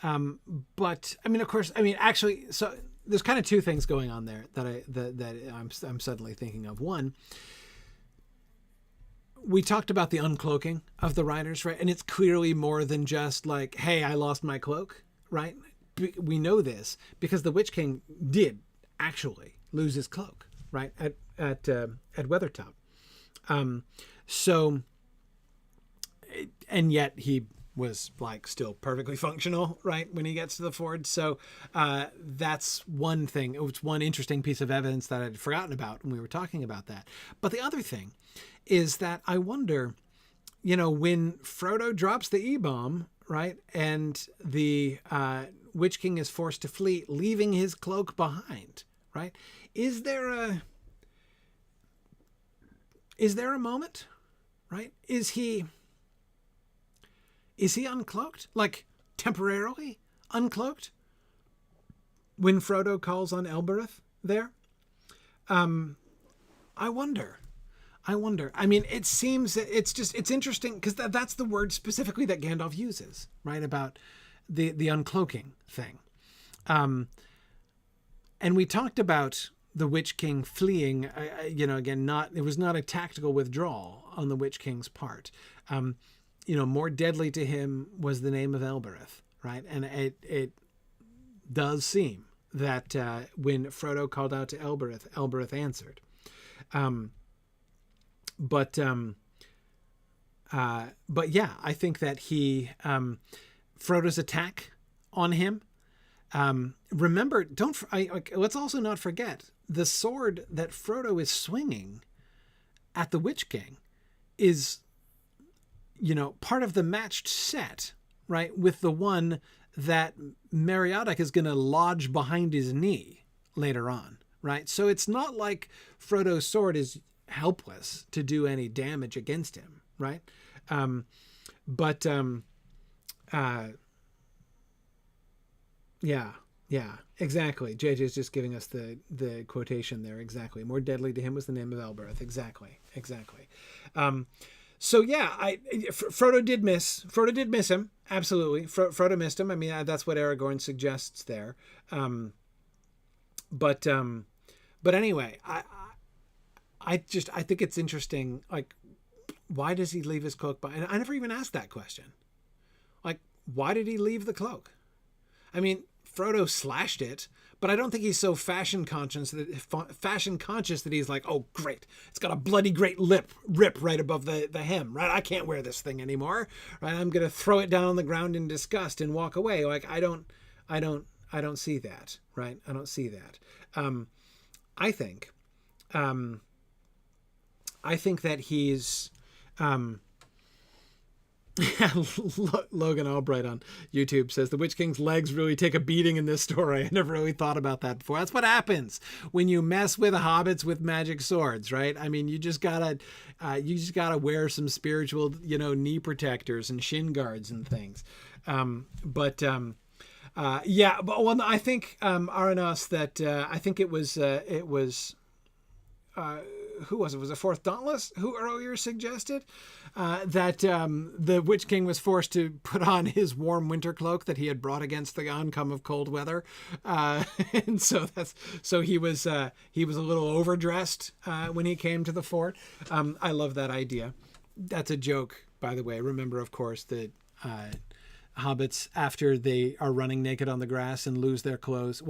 A: But I mean, of course, actually, so there's kind of 2 things going on there that I'm suddenly thinking of. One, we talked about the uncloaking of the riders, right? And it's clearly more than just like, hey, I lost my cloak, right? We know this because the Witch King did actually lose his cloak, right? At Weathertop. And yet he was like still perfectly functional, right, when he gets to the ford. So that's one thing. It was one interesting piece of evidence that I'd forgotten about when we were talking about that. But the other thing is that I wonder, when Frodo drops the E-bomb, right, and the Witch King is forced to flee, leaving his cloak behind, right? Is there a moment, right? Is he uncloaked? Like, temporarily uncloaked? When Frodo calls on Elbereth there? I wonder. I mean, it seems that it's interesting because that's the word specifically that Gandalf uses, right? About the uncloaking thing. And we talked about the Witch King fleeing, again, it was not a tactical withdrawal on the Witch King's part. More deadly to him was the name of Elbereth, right? And it does seem that when Frodo called out to Elbereth answered. But yeah, I think that Frodo's attack on him. Remember, let's also not forget the sword that Frodo is swinging at the Witch King is, part of the matched set, right, with the one that Meriadoc is going to lodge behind his knee later on, right? So it's not like Frodo's sword is helpless to do any damage against him, right? Yeah, exactly. JJ's just giving us the quotation there. Exactly. More deadly to him was the name of Elbereth. Exactly. So yeah, Frodo did miss. Frodo did miss him. Absolutely. Frodo missed him. I mean, that's what Aragorn suggests there. But anyway, I think it's interesting. Like, why does he leave his cloak behind? And I never even asked that question. Like, why did he leave the cloak? I mean, Frodo slashed it, but I don't think he's so fashion conscious that he's like, oh, great, it's got a bloody great rip right above the hem, right? I can't wear this thing anymore, right? I'm gonna throw it down on the ground in disgust and walk away. Like, I don't see that, right? I don't see that. I think that he's. Logan Albright on YouTube says the Witch King's legs really take a beating in this story. I never really thought about that before. That's what happens when you mess with hobbits with magic swords, right? I mean, you just gotta wear some spiritual, knee protectors and shin guards and things. I think Aranos that I think it was who was it? Was it Fourth Dauntless who earlier suggested that the Witch King was forced to put on his warm winter cloak that he had brought against the oncome of cold weather, and so he was a little overdressed when he came to the fort. I love that idea. That's a joke, by the way. Remember, of course, that hobbits, after they are running naked on the grass and lose their clothes,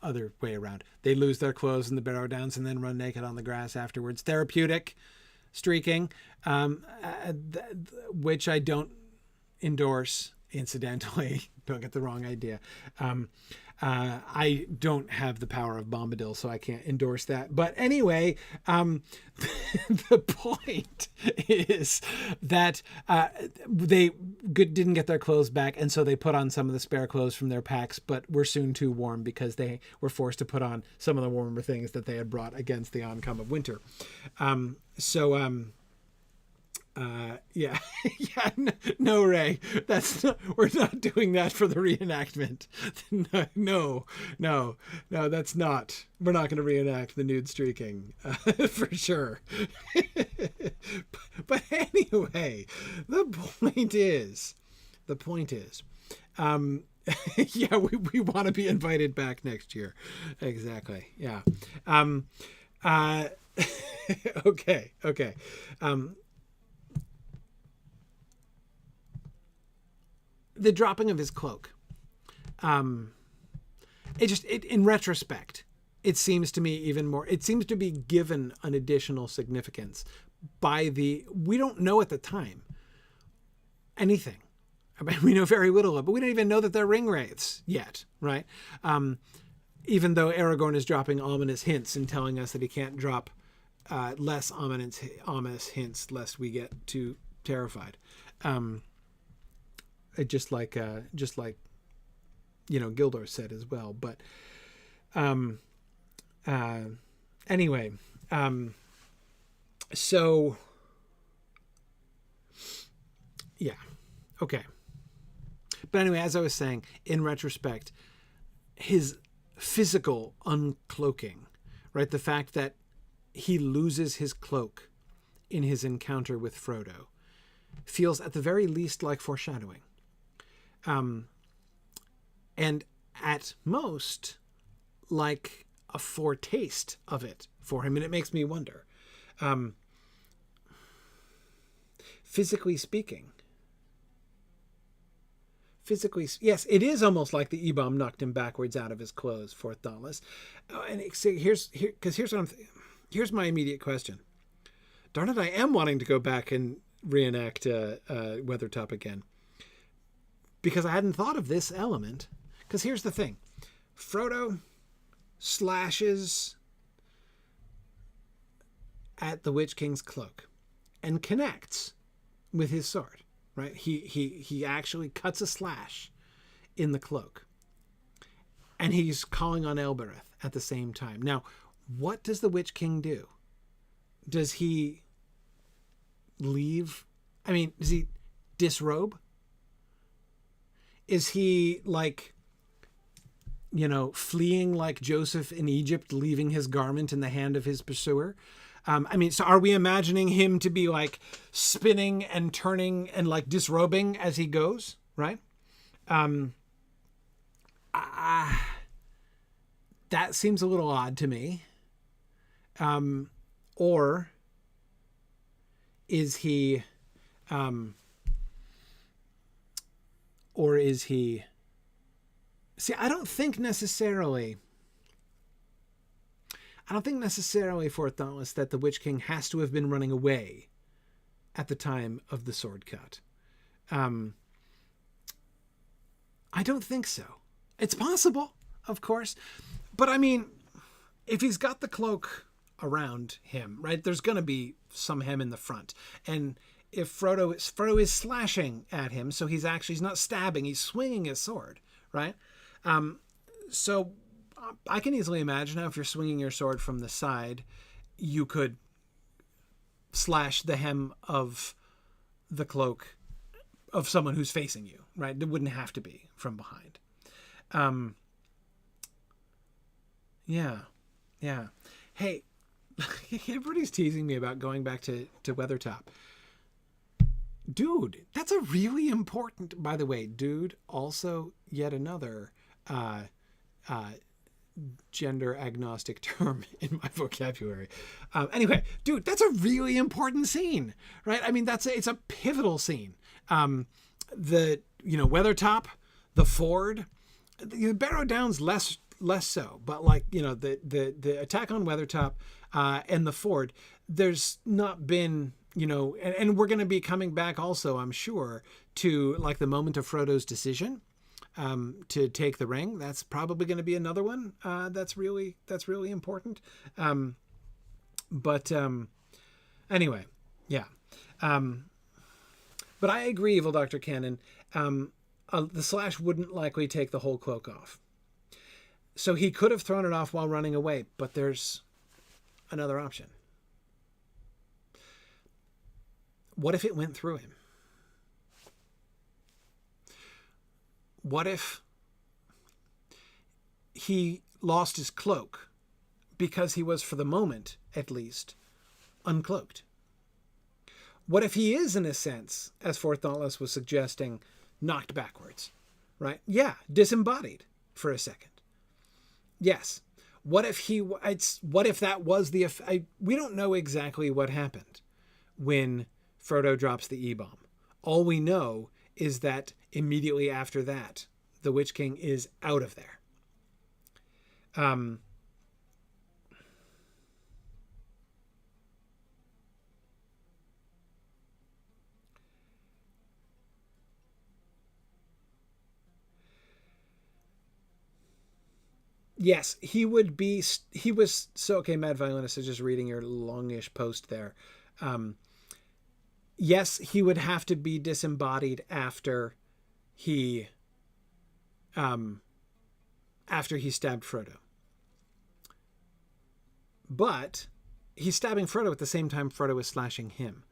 A: other way around. They lose their clothes in the Barrow Downs and then run naked on the grass afterwards. Therapeutic streaking, which I don't endorse, incidentally. Don't get the wrong idea. I don't have the power of Bombadil, so I can't endorse that. But anyway, the point is that they didn't get their clothes back, and so they put on some of the spare clothes from their packs, but were soon too warm because they were forced to put on some of the warmer things that they had brought against the oncome of winter. No, Ray, we're not doing that for the reenactment. No, that's not. We're not going to reenact the nude streaking for sure. But anyway, the point is, we want to be invited back next year. Exactly. Yeah. Okay. The dropping of his cloak. In retrospect, it seems to me even more, it seems to be given an additional significance by we don't know at the time anything. I mean, we know very little of it, but we don't even know that they're ring wraiths yet, right? Even though Aragorn is dropping ominous hints and telling us that he can't drop less ominous hints lest we get too terrified. Just like Gildor said as well. But anyway, so yeah, okay. But anyway, as I was saying, in retrospect, his physical uncloaking, right? The fact that he loses his cloak in his encounter with Frodo feels at the very least like foreshadowing. And at most, like a foretaste of it for him. And it makes me wonder, physically speaking, yes, it is almost like the E-bomb knocked him backwards out of his clothes, Fourth Dauntless. And here's my immediate question. Darn it, I am wanting to go back and reenact Weathertop again. Because I hadn't thought of this element. Because here's the thing. Frodo slashes at the Witch King's cloak and connects with his sword, right? He actually cuts a slash in the cloak. And he's calling on Elbereth at the same time. Now, what does the Witch King do? Does he leave? I mean, does he disrobe? Is he like, fleeing like Joseph in Egypt, leaving his garment in the hand of his pursuer? So are we imagining him to be like spinning and turning and like disrobing as he goes, right? That seems a little odd to me. Or is he, see, I don't think necessarily for Thoughtless that the Witch King has to have been running away at the time of the sword cut. I don't think so. It's possible, of course. But I mean, if he's got the cloak around him, right, there's going to be some hem in the front. And if Frodo is slashing at him, so he's not stabbing, he's swinging his sword, right? So I can easily imagine how if you're swinging your sword from the side, you could slash the hem of the cloak of someone who's facing you, right? It wouldn't have to be from behind. Yeah. Hey, everybody's teasing me about going back to Weathertop. Dude, that's a really important, by the way, dude, also yet another gender agnostic term in my vocabulary. Anyway, dude, that's a really important scene, right? I mean, it's a pivotal scene. Weathertop, the ford, the Barrow Downs less so, but like, the attack on Weathertop and the ford, there's not been, and we're going to be coming back also, I'm sure, to like the moment of Frodo's decision to take the ring. That's probably going to be another one that's really important. Anyway, yeah. But I agree, Evil Dr. Cannon. The slash wouldn't likely take the whole cloak off. So he could have thrown it off while running away, but there's another option. What if it went through him? What if he lost his cloak because he was, for the moment at least, uncloaked? What if he is, in a sense, as For Thoughtless was suggesting, knocked backwards, right? Yeah, disembodied for a second. Yes. What if that was we don't know exactly what happened when Frodo drops the E-bomb. All we know is that immediately after that, the Witch King is out of there. Yes, he was, okay, Mad Violinist is just reading your longish post there. Yes, he would have to be disembodied after he stabbed Frodo. But he's stabbing Frodo at the same time Frodo is slashing him.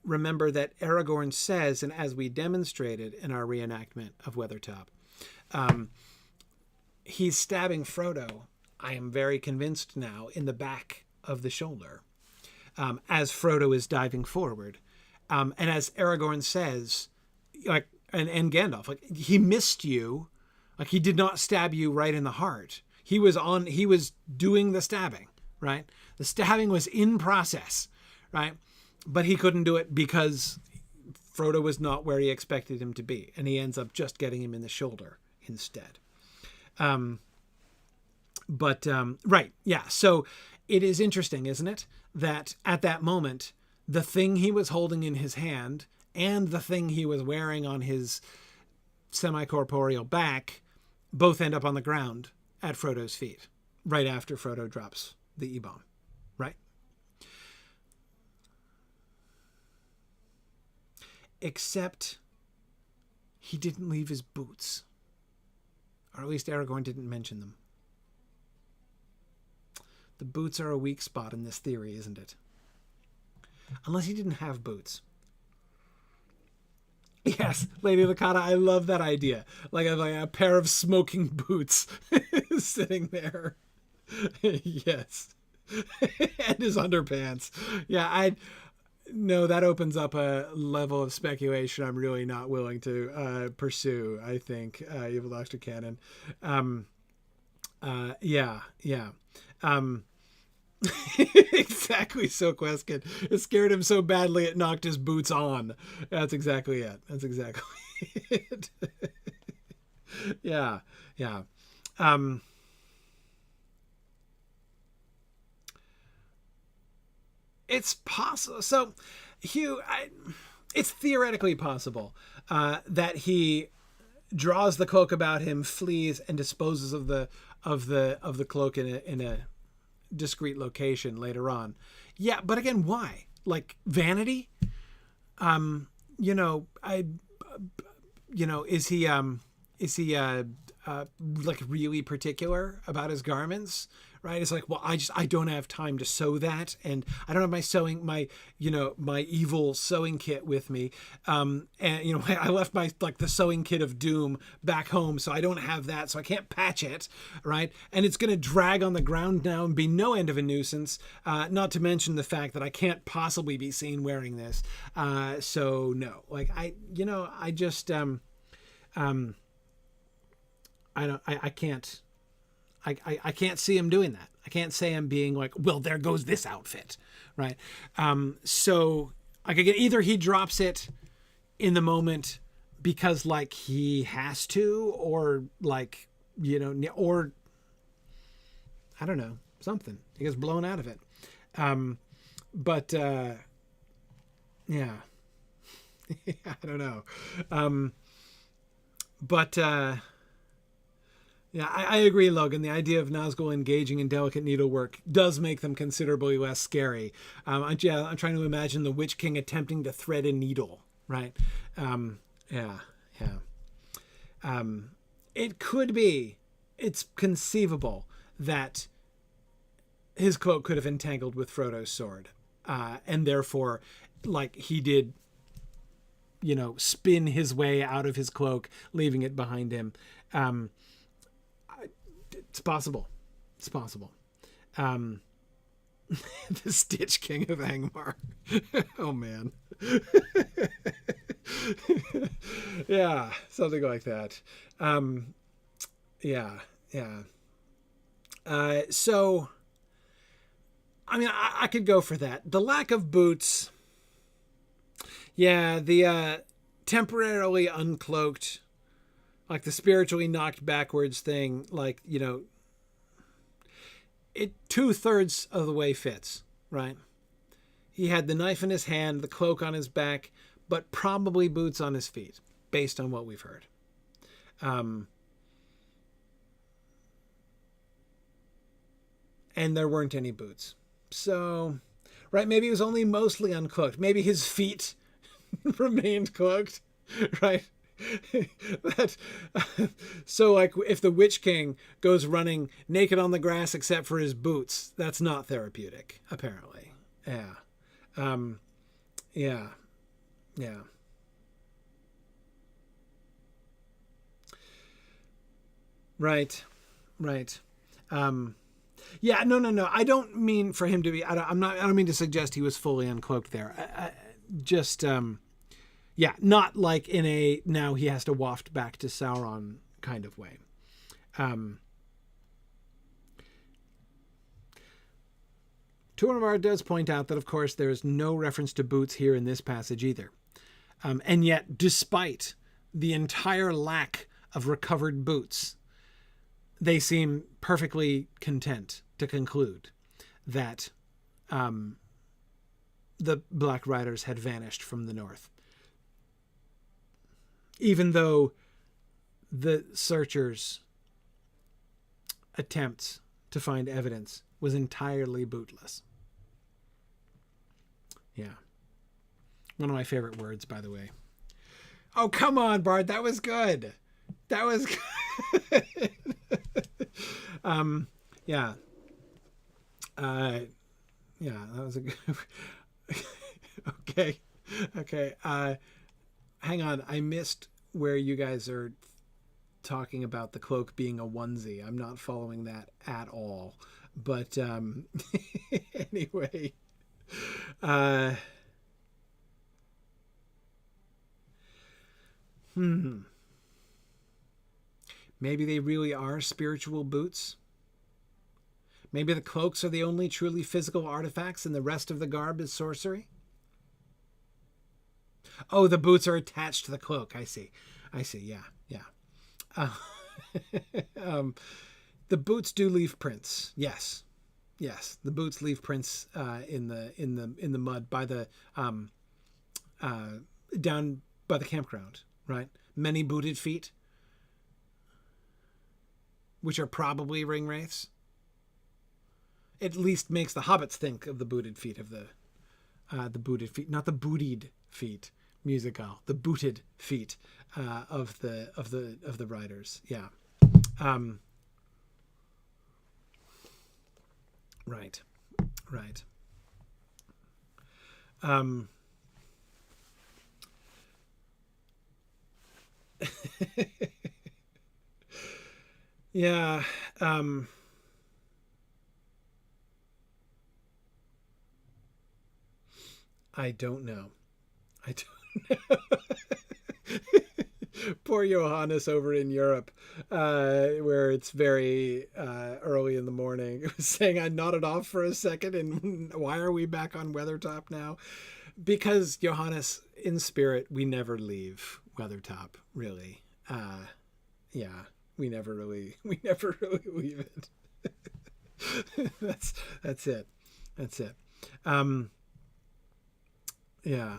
A: Remember that Aragorn says, and as we demonstrated in our reenactment of Weathertop, he's stabbing Frodo, I am very convinced now, in the back of the shoulder, as Frodo is diving forward. And as Aragorn says, like, and Gandalf, like, he missed you, like he did not stab you right in the heart. He was doing the stabbing, right? The stabbing was in process, right? But he couldn't do it because Frodo was not where he expected him to be. And he ends up just getting him in the shoulder instead. Right. Yeah. So it is interesting, isn't it? That at that moment, the thing he was holding in his hand and the thing he was wearing on his semi-corporeal back both end up on the ground at Frodo's feet right after Frodo drops the E-bomb. Right. except he didn't leave his boots. Or at least Aragorn didn't mention them. The boots are a weak spot in this theory, isn't it? Unless he didn't have boots. Yes, Lady Lakata, I love that idea. Like a pair of smoking boots sitting there. Yes. And his underpants. Yeah, no, that opens up a level of speculation I'm really not willing to pursue, I think, Evil Dr. Cannon. Yeah. Exactly, so Queskin. It scared him so badly it knocked his boots on. That's exactly it. That's exactly it. Yeah. It's possible. So, Hugh, it's theoretically possible that he draws the cloak about him, flees, and disposes of the cloak in a discreet location later on. Yeah, but again, why? Like vanity? Is he like really particular about his garments? Right? It's like, well, I don't have time to sew that, and I don't have my evil sewing kit with me. And I left the sewing kit of doom back home, so I don't have that, so I can't patch it, right? And it's going to drag on the ground now and be no end of a nuisance. Not to mention the fact that I can't possibly be seen wearing this. So no, like I can't. I can't see him doing that. I can't say him being like, well, there goes this outfit, right? So like again, either he drops it in the moment because like he has to, or like, or I don't know, something. He gets blown out of it. Yeah. I don't know. Yeah, I agree, Logan. The idea of Nazgul engaging in delicate needlework does make them considerably less scary. I'm trying to imagine the Witch King attempting to thread a needle, right? It could be, it's conceivable that his cloak could have entangled with Frodo's sword. And therefore, like he did, spin his way out of his cloak, leaving it behind him. It's possible. The Stitch King of Angmar. Oh man. Yeah, something like that. Yeah. So, I mean, I could go for that. The lack of boots. Yeah, the temporarily uncloaked, like the spiritually knocked backwards thing, like, it 2/3 of the way fits, right? He had the knife in his hand, the cloak on his back, but probably boots on his feet, based on what we've heard. And there weren't any boots. So, right, maybe he was only mostly uncloaked. Maybe his feet remained cloaked, right? So like if the Witch King goes running naked on the grass except for his boots, that's not therapeutic, apparently. Yeah. Right. Yeah, no. I don't mean for him to be, I don't mean to suggest he was fully uncloaked there. Yeah, not like in a now he has to waft back to Sauron kind of way. Turanvar does point out that, of course, there's no reference to boots here in this passage either. And yet, despite the entire lack of recovered boots, they seem perfectly content to conclude that the Black Riders had vanished from the north. Even though the searchers' attempts to find evidence was entirely bootless. Yeah. One of my favorite words, by the way. Oh, come on, Bard. That was good. That was good. Yeah. Yeah, that was a good. Okay. Okay. Hang on. I missed where you guys are talking about the cloak being a onesie. I'm not following that at all. But anyway. Maybe they really are spiritual boots. Maybe the cloaks are the only truly physical artifacts and the rest of the garb is sorcery. Oh, the boots are attached to the cloak. I see. Yeah. Yeah. The boots do leave prints. Yes. The boots leave prints in the mud by the down by the campground, right? Many booted feet, which are probably ring wraiths. At least makes the hobbits think of the booted feet of the booted feet, not the bootied feet. Musical, the booted feet of the riders. Yeah. Right. Yeah. I don't know. Poor Johannes over in Europe, where it's very early in the morning. It was saying I nodded off for a second, and why are we back on Weathertop now? Because Johannes, in spirit, we never leave Weathertop, really. Yeah, we never really leave it. That's it. Yeah.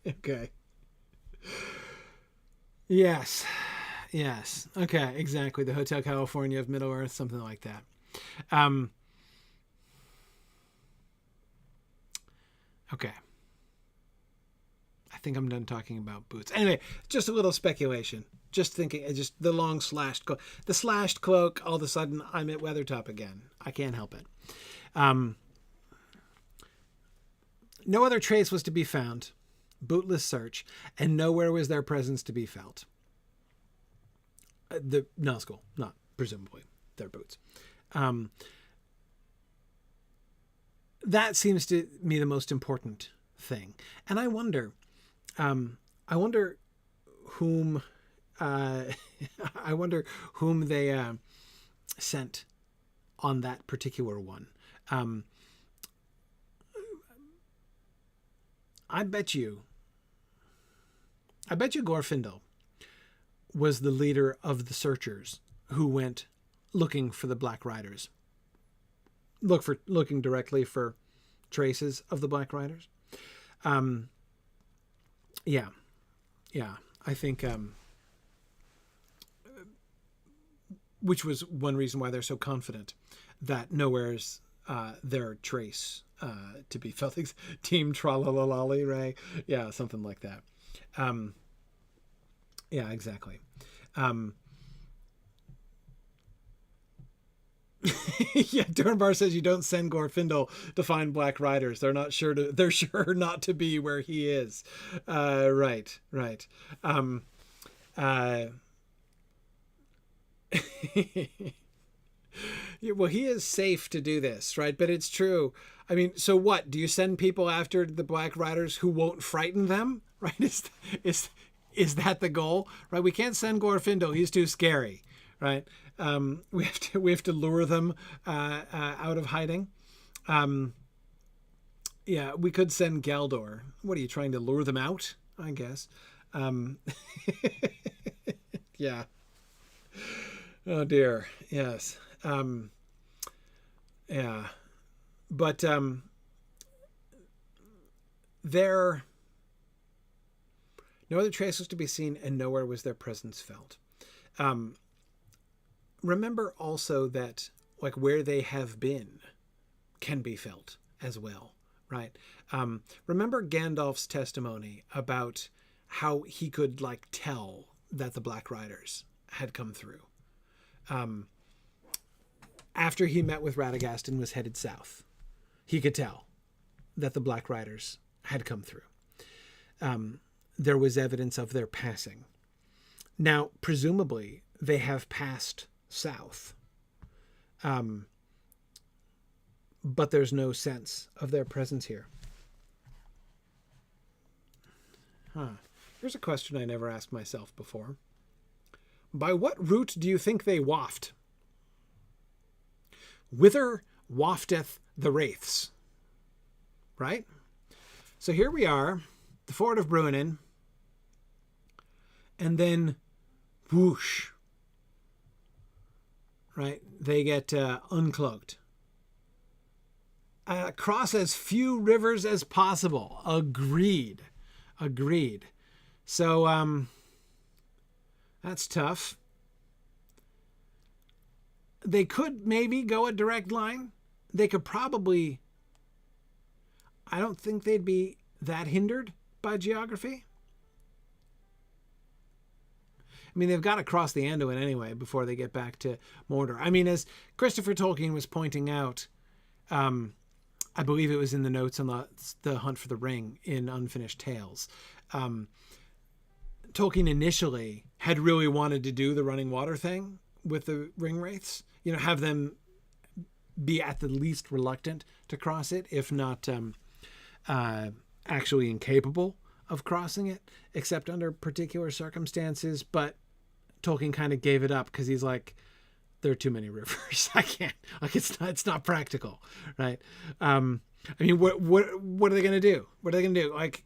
A: Okay. Yes. Okay, exactly. The Hotel California of Middle Earth, something like that. Okay. I think I'm done talking about boots. Anyway, just a little speculation. Just thinking, just the long slashed cloak. The slashed cloak, all of a sudden, I'm at Weathertop again. I can't help it. No other trace was to be found. Bootless search. And nowhere was their presence to be felt. The Nazgul, not presumably their boots. That seems to me the most important thing. And I wonder whom they sent on that particular one. I bet you Glorfindel was the leader of the searchers who went looking for the Black Riders. Looking directly for traces of the Black Riders. Yeah. I think, which was one reason why they're so confident that nowhere's their trace to be felt. Team Tralalalali, right? Yeah, something like that. Yeah, exactly. Yeah, Durnbar says you don't send Glorfindel to find Black Riders. They're sure not to be where he is. Right. Yeah, well, he is safe to do this, right? But it's true. I mean, so what? Do you send people after the Black Riders who won't frighten them? Right? Is that the goal? Right? We can't send Glorfindel. He's too scary. Right? We have to lure them out of hiding. Yeah, we could send Galdor. What are you trying to lure them out? I guess. Yeah. Oh dear. Yes. Yeah. But there no other trace was to be seen, and nowhere was their presence felt. Remember also that like where they have been can be felt as well, right? Remember Gandalf's testimony about how he could like tell that the Black Riders had come through. After he met with Radagast and was headed south, he could tell that the Black Riders had come through. There was evidence of their passing. Now, presumably, they have passed south. But there's no sense of their presence here. Here's a question I never asked myself before. By what route do you think they waft? Whither wafteth the wraiths? Right? So here we are, the Ford of Bruinen, and then whoosh, right? They get uncloaked. Cross as few rivers as possible. Agreed. So, that's tough. They could maybe go a direct line. They could probably... I don't think they'd be that hindered by geography. I mean, they've got to cross the Anduin anyway before they get back to Mordor. I mean, as Christopher Tolkien was pointing out, I believe it was in the notes on the Hunt for the Ring in Unfinished Tales. Tolkien initially had really wanted to do the running water thing with the ring wraiths, you know, have them be at the least reluctant to cross it, if not actually incapable of crossing it, except under particular circumstances. But Tolkien kind of gave it up because he's like, there are too many rivers. I can't, like, it's not practical. Right. I mean, what are they going to do? What are they going to do? Like,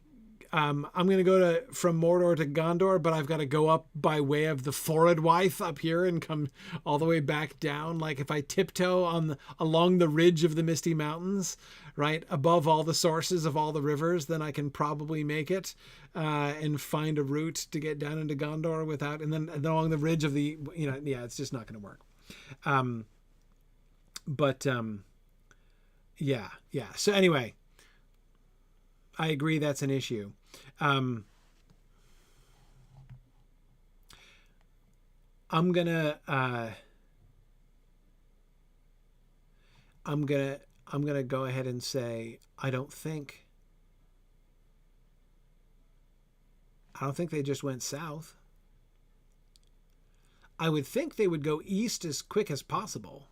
A: I'm going to go from Mordor to Gondor, but I've got to go up by way of the Forodwaith up here and come all the way back down. Like, if I tiptoe along the ridge of the Misty Mountains, right, above all the sources of all the rivers, then I can probably make it and find a route to get down into Gondor without, and then along the ridge of the, you know, yeah, it's just not going to work. Yeah. So anyway, I agree that's an issue. I'm gonna go ahead and say I don't think they just went south. I would think they would go east as quick as possible,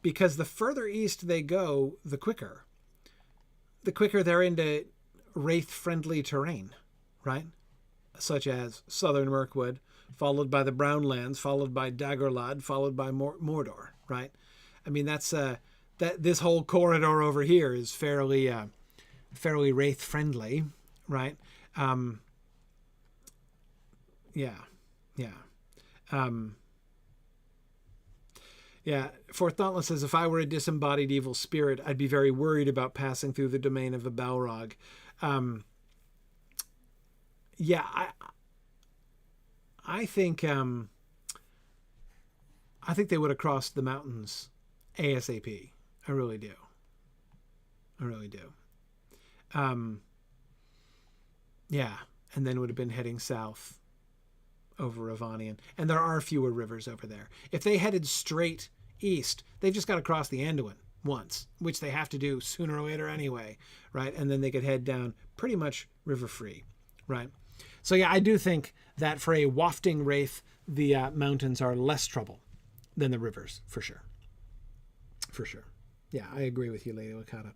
A: because the further east they go, the quicker they're into wraith-friendly terrain, right? Such as southern Mirkwood, followed by the Brownlands, followed by Dagorlad, followed by Mordor, right? I mean, that's that this whole corridor over here is fairly wraith-friendly, right? Fort Dauntless says, if I were a disembodied evil spirit, I'd be very worried about passing through the domain of the Balrog. I think they would have crossed the mountains ASAP. I really do. And then would have been heading south over Ravanian. And there are fewer rivers over there. If they headed straight east, they've just got to cross the Anduin once, which they have to do sooner or later anyway, right? And then they could head down pretty much river free, right? So yeah, I do think that for a wafting wraith, the mountains are less trouble than the rivers, for sure. Yeah, I agree with you, Lady Lakata.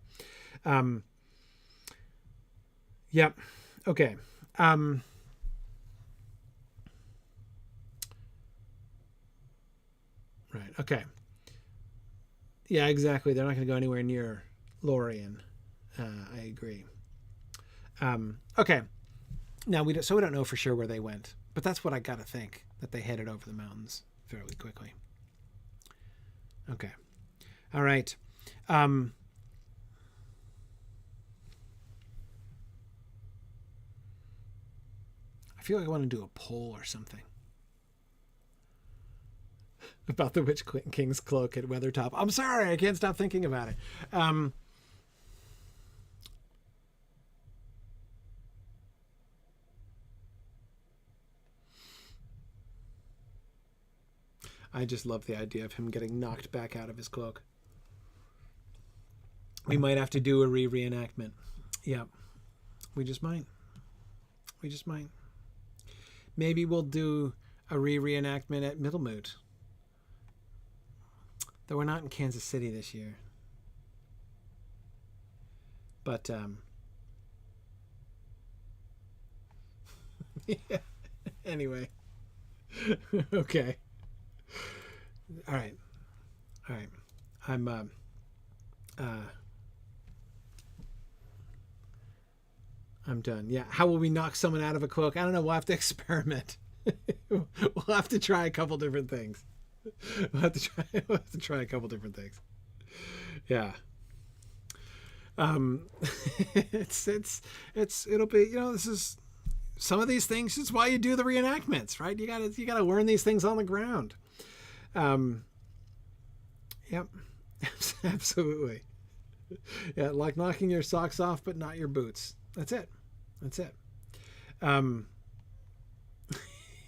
A: Yep. Okay. Right. Okay. Yeah, exactly. They're not going to go anywhere near Lorien. I agree. Okay. Now we don't know for sure where they went, but that's what I got to think, that they headed over the mountains fairly quickly. Okay. All right. I feel like I want to do a poll or something about the Witch King's cloak at Weathertop. I'm sorry, I can't stop thinking about it. I just love the idea of him getting knocked back out of his cloak. We might have to do a reenactment. Yeah, we just might. Maybe we'll do a reenactment at Middlemoot. Though we're not in Kansas City this year. But, yeah. Anyway. Okay. All right. I'm done. Yeah. How will we knock someone out of a cloak? I don't know. We'll have to experiment. We'll have to try a couple different things. We'll have to try a couple different things. Yeah. It'll be, this is some of these things. It's why you do the reenactments, right? You gotta learn these things on the ground. Yep. Absolutely. Yeah. Like knocking your socks off, but not your boots. That's it.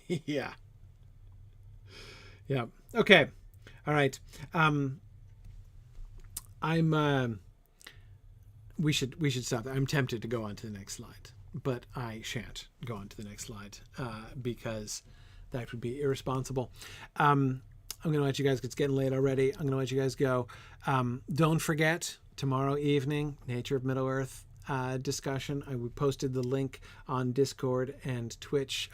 A: Yeah. Yeah. Okay. All right. We should stop there. I'm tempted to go on to the next slide, but I shan't go on to the next slide because that would be irresponsible. I'm going to let you guys, it's getting late already. I'm going to let you guys go. Don't forget, tomorrow evening, Nature of Middle-earth discussion. I posted the link on Discord and Twitch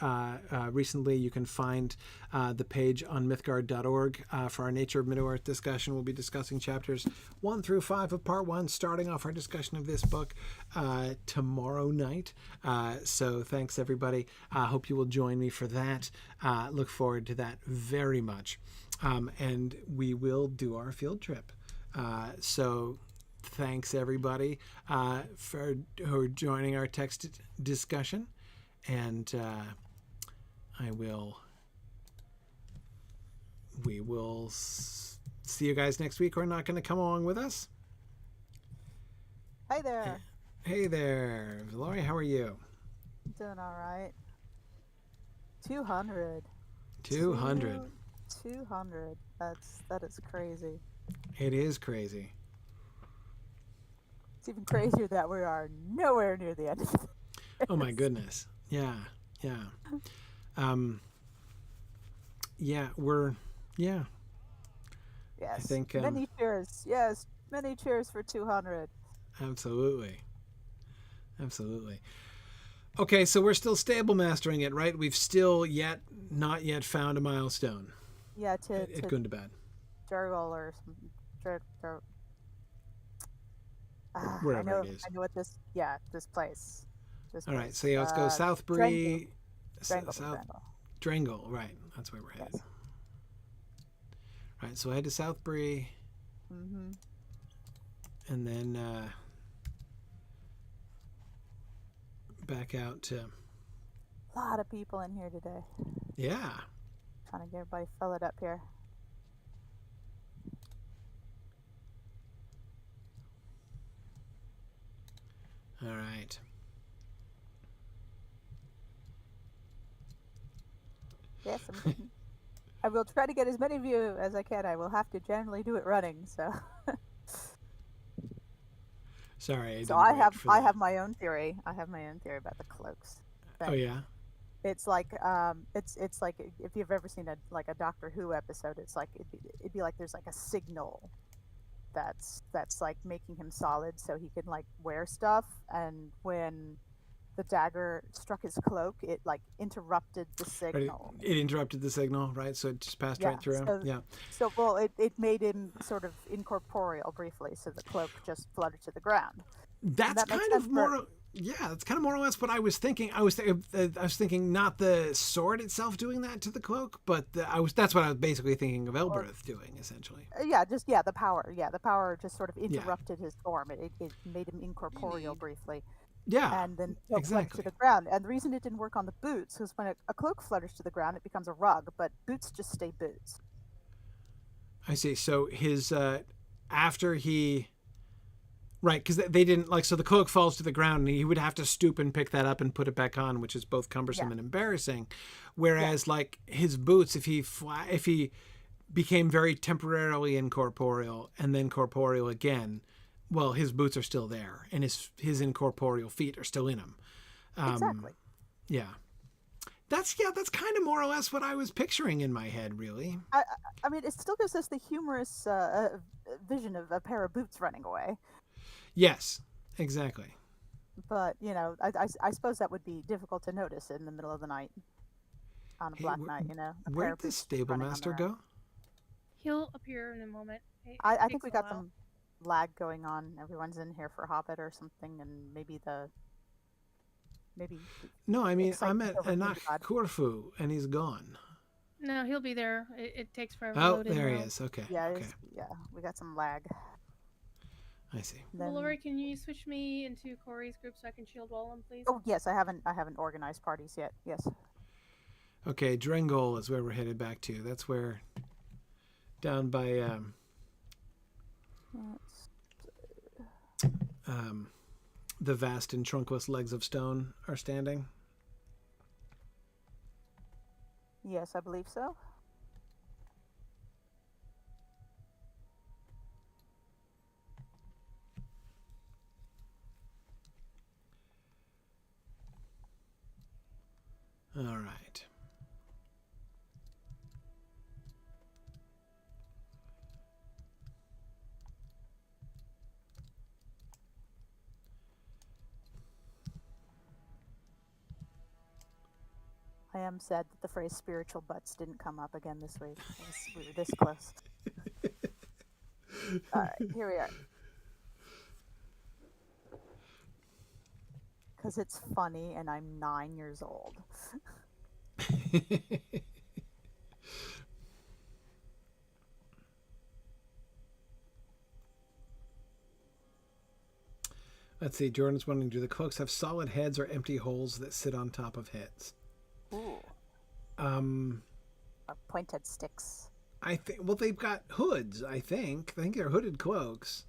A: recently. You can find the page on mythgard.org for our Nature of Middle-earth discussion. We'll be discussing chapters 1 through 5 of part 1, starting off our discussion of this book tomorrow night. So thanks, everybody. I hope you will join me for that. Look forward to that very much. And we will do our field trip. So thanks, everybody, for joining our text discussion. And we will see you guys next week who are not going to come along with us.
B: Hey there.
A: Hey there. Laurie, how are you?
B: Doing all right. 200.
A: 200.
B: 200. That is crazy.
A: It is crazy.
B: It's even crazier that we are nowhere near the end of this.
A: Oh my goodness. Yeah. Yeah. Yes. I think
B: many cheers. Yes, many cheers for 200.
A: Absolutely. Okay, so we're still stable mastering it, right? We've still not yet found a milestone.
B: Yeah,
A: at Gundabad.
B: Drenghol or some
A: wherever it is.
B: I know what this place.
A: All right, so let's go Southbury.
B: Drenghol.
A: Right. That's where we're headed. Yes. Right, so head to Southbury.
B: Mm-hmm.
A: And then back out to...
B: A lot of people in here today.
A: Yeah.
B: Trying to get everybody filled up here.
A: All right.
B: Yes, I will try to get as many of you as I can. I will have to generally do it running, so.
A: Sorry.
B: I have my own theory. I have my own theory about the cloaks thing.
A: Oh yeah.
B: It's like it's like if you've ever seen a Doctor Who episode, it's like it'd be like there's like a signal that's like making him solid so he can like wear stuff, and when the dagger struck his cloak, it like interrupted the signal.
A: It interrupted the signal, right? So it just passed right through.
B: So it made him sort of incorporeal briefly, so the cloak just fluttered to the ground.
A: That's kind of more. Yeah, that's kind of more or less what I was thinking. I was thinking not the sword itself doing that to the cloak, but that's what I was basically thinking of Elbereth doing, essentially.
B: The power. Yeah, the power just sort of interrupted his form. It made him incorporeal briefly.
A: Yeah,
B: and then exactly to the ground. And the reason it didn't work on the boots was when a cloak flutters to the ground, it becomes a rug, but boots just stay boots.
A: I see. So his after he. Right, because they didn't so the cloak falls to the ground and he would have to stoop and pick that up and put it back on, which is both cumbersome and embarrassing. Whereas like his boots, if he became very temporarily incorporeal and then corporeal again, well, his boots are still there and his incorporeal feet are still in him.
B: Exactly.
A: Yeah. That's kind of more or less what I was picturing in my head, really.
B: I mean, it still gives us the humorous vision of a pair of boots running away.
A: Yes, exactly.
B: But, I suppose that would be difficult to notice in the middle of the night on a
A: Hey,
B: black night, a pair
A: where'd
B: of
A: the
B: boots
A: stable
B: running on
A: master
B: their own.
A: go?
C: He'll appear in a moment. It
B: I think
C: takes
B: we
C: a
B: got
C: while.
B: some lag going on. Everyone's in here for Hobbit or something, and maybe
A: No, I mean, I'm
B: excitement
A: at
B: over
A: Anak
B: God.
A: Corfu, and he's gone.
C: No, he'll be there. It takes forever to
A: Oh,
C: load in.
A: there he
C: though.
A: is. Okay.
B: Yeah,
A: Okay.
B: we got some lag.
A: I see.
B: Then,
C: Lori, can you switch me into Corey's group so I can shield wall him, please?
B: oh yes, I haven't organized parties yet. Yes.
A: Okay, Drenghol is where we're headed back to. That's where, down by the vast and trunkless legs of stone are standing.
B: Yes, I believe so.
A: All right.
B: I am sad that the phrase "spiritual butts" didn't come up again this week. We were this close. All right, here we are. Because it's funny, and I'm 9 years old.
A: Let's see. Jordan's wondering, do the cloaks have solid heads or empty holes that sit on top of heads?
B: Ooh. Or pointed sticks.
A: I think. Well, they've got hoods. I think they're hooded cloaks.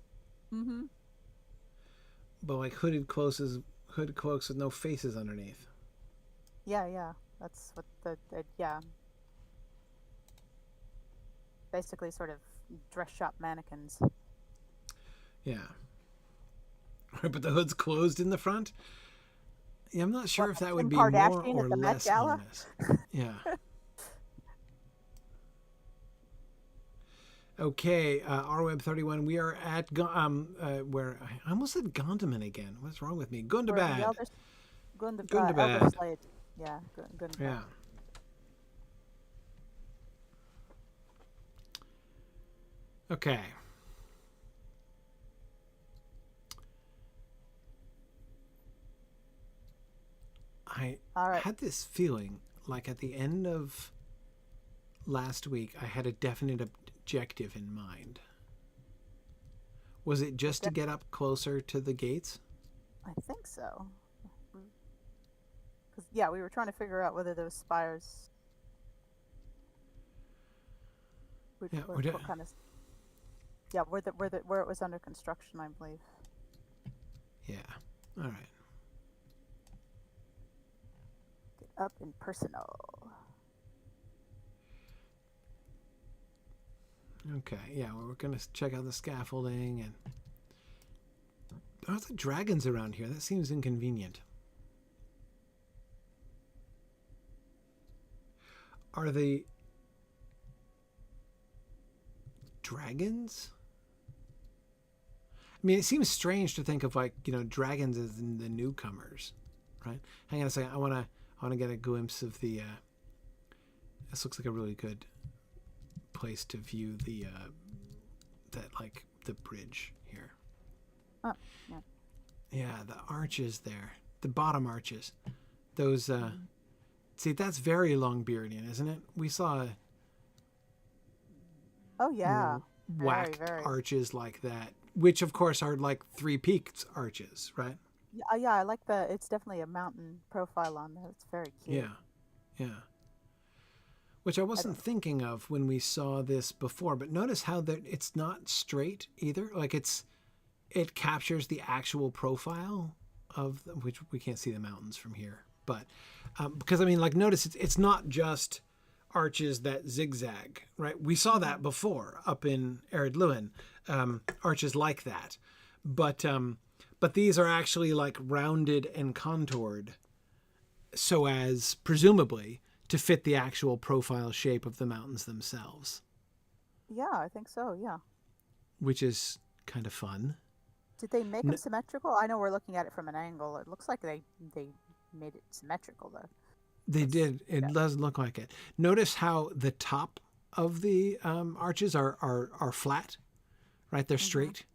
B: Mm-hmm.
A: But like hooded cloaks with no faces underneath.
B: Yeah. That's what yeah. Basically, sort of dress shop mannequins.
A: Yeah. But the hood's closed in the front. Yeah, I'm not sure if that would be more or less ominous. Yeah. Okay, RWeb31. We are at where I almost said Gondaman again. What's wrong with me? Gundabad. Gundabad.
B: Elderslades. Yeah, Gundabad.
A: Yeah. Okay. I had this feeling like at the end of last week, I had a definite objective in mind. Was it just to get up closer to the gates?
B: I think so. Because yeah, we were trying to figure out whether those spires. What kind of? Yeah, where it was under construction, I believe.
A: Yeah. All right.
B: Get up and personal.
A: Okay, yeah, well, we're going to check out the scaffolding and... There's the dragons around here. That seems inconvenient. Are they... dragons? I mean, it seems strange to think of, like, dragons as in the newcomers, right? Hang on a second. I want to get a glimpse of the... This looks like a really good place to view the the bridge here.
B: Oh, yeah.
A: Yeah, the arches there, the bottom arches, those. See, that's very Longbeardian, isn't it? We saw.
B: Oh yeah.
A: Whacked
B: very.
A: Arches like that, which of course are like three peaked arches, right?
B: Yeah, I like it's definitely a mountain profile on there. It's very cute.
A: Yeah. Which I wasn't thinking of when we saw this before, but notice how that it's not straight either. Like it captures the actual profile of which we can't see the mountains from here, but because I mean, like, notice it's not just arches that zigzag, right? We saw that before up in Ered Luin, arches like that. But these are actually like rounded and contoured so as presumably to fit the actual profile shape of the mountains themselves.
B: Yeah, I think so. Yeah.
A: Which is kind of fun.
B: Did they make them symmetrical? I know we're looking at it from an angle. It looks like they made it symmetrical though.
A: They did. It does look like it. Notice how the top of the arches are flat, right? They're straight,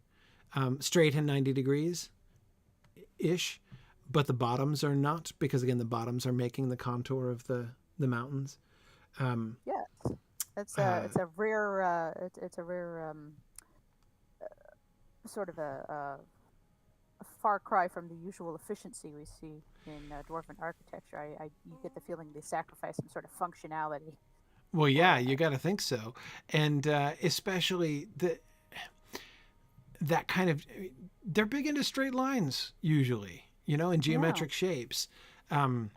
A: straight and 90 degrees ish, but the bottoms are not, because again, the bottoms are making the contour of the mountains.
B: Yeah, it's a rare sort of a far cry from the usual efficiency we see in Dwarven architecture. You get the feeling they sacrifice some sort of functionality.
A: Well, yeah, you got to think so, and especially that kind of, they're big into straight lines usually, in geometric shapes, and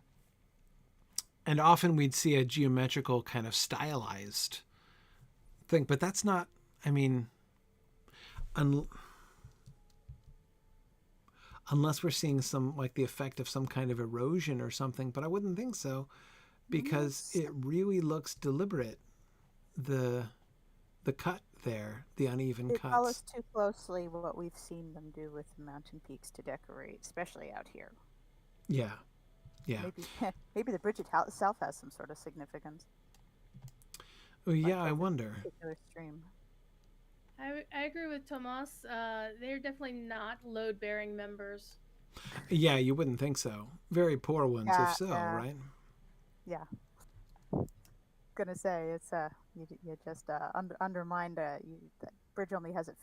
A: often we'd see a geometrical kind of stylized thing, but that's not. I mean, unless we're seeing some, like the effect of some kind of erosion or something, but I wouldn't think so, because it really looks deliberate. The cut there, the uneven cuts.
B: It follows too closely what we've seen them do with mountain peaks to decorate, especially out here.
A: Yeah.
B: Maybe the bridge itself has some sort of significance.
A: Oh yeah, I wonder.
B: Particular stream.
C: I agree with Tomas. They're definitely not load-bearing members.
A: Yeah, you wouldn't think so. Very poor ones, if so, right?
B: Yeah. Gonna say it's you just undermined. The bridge only has a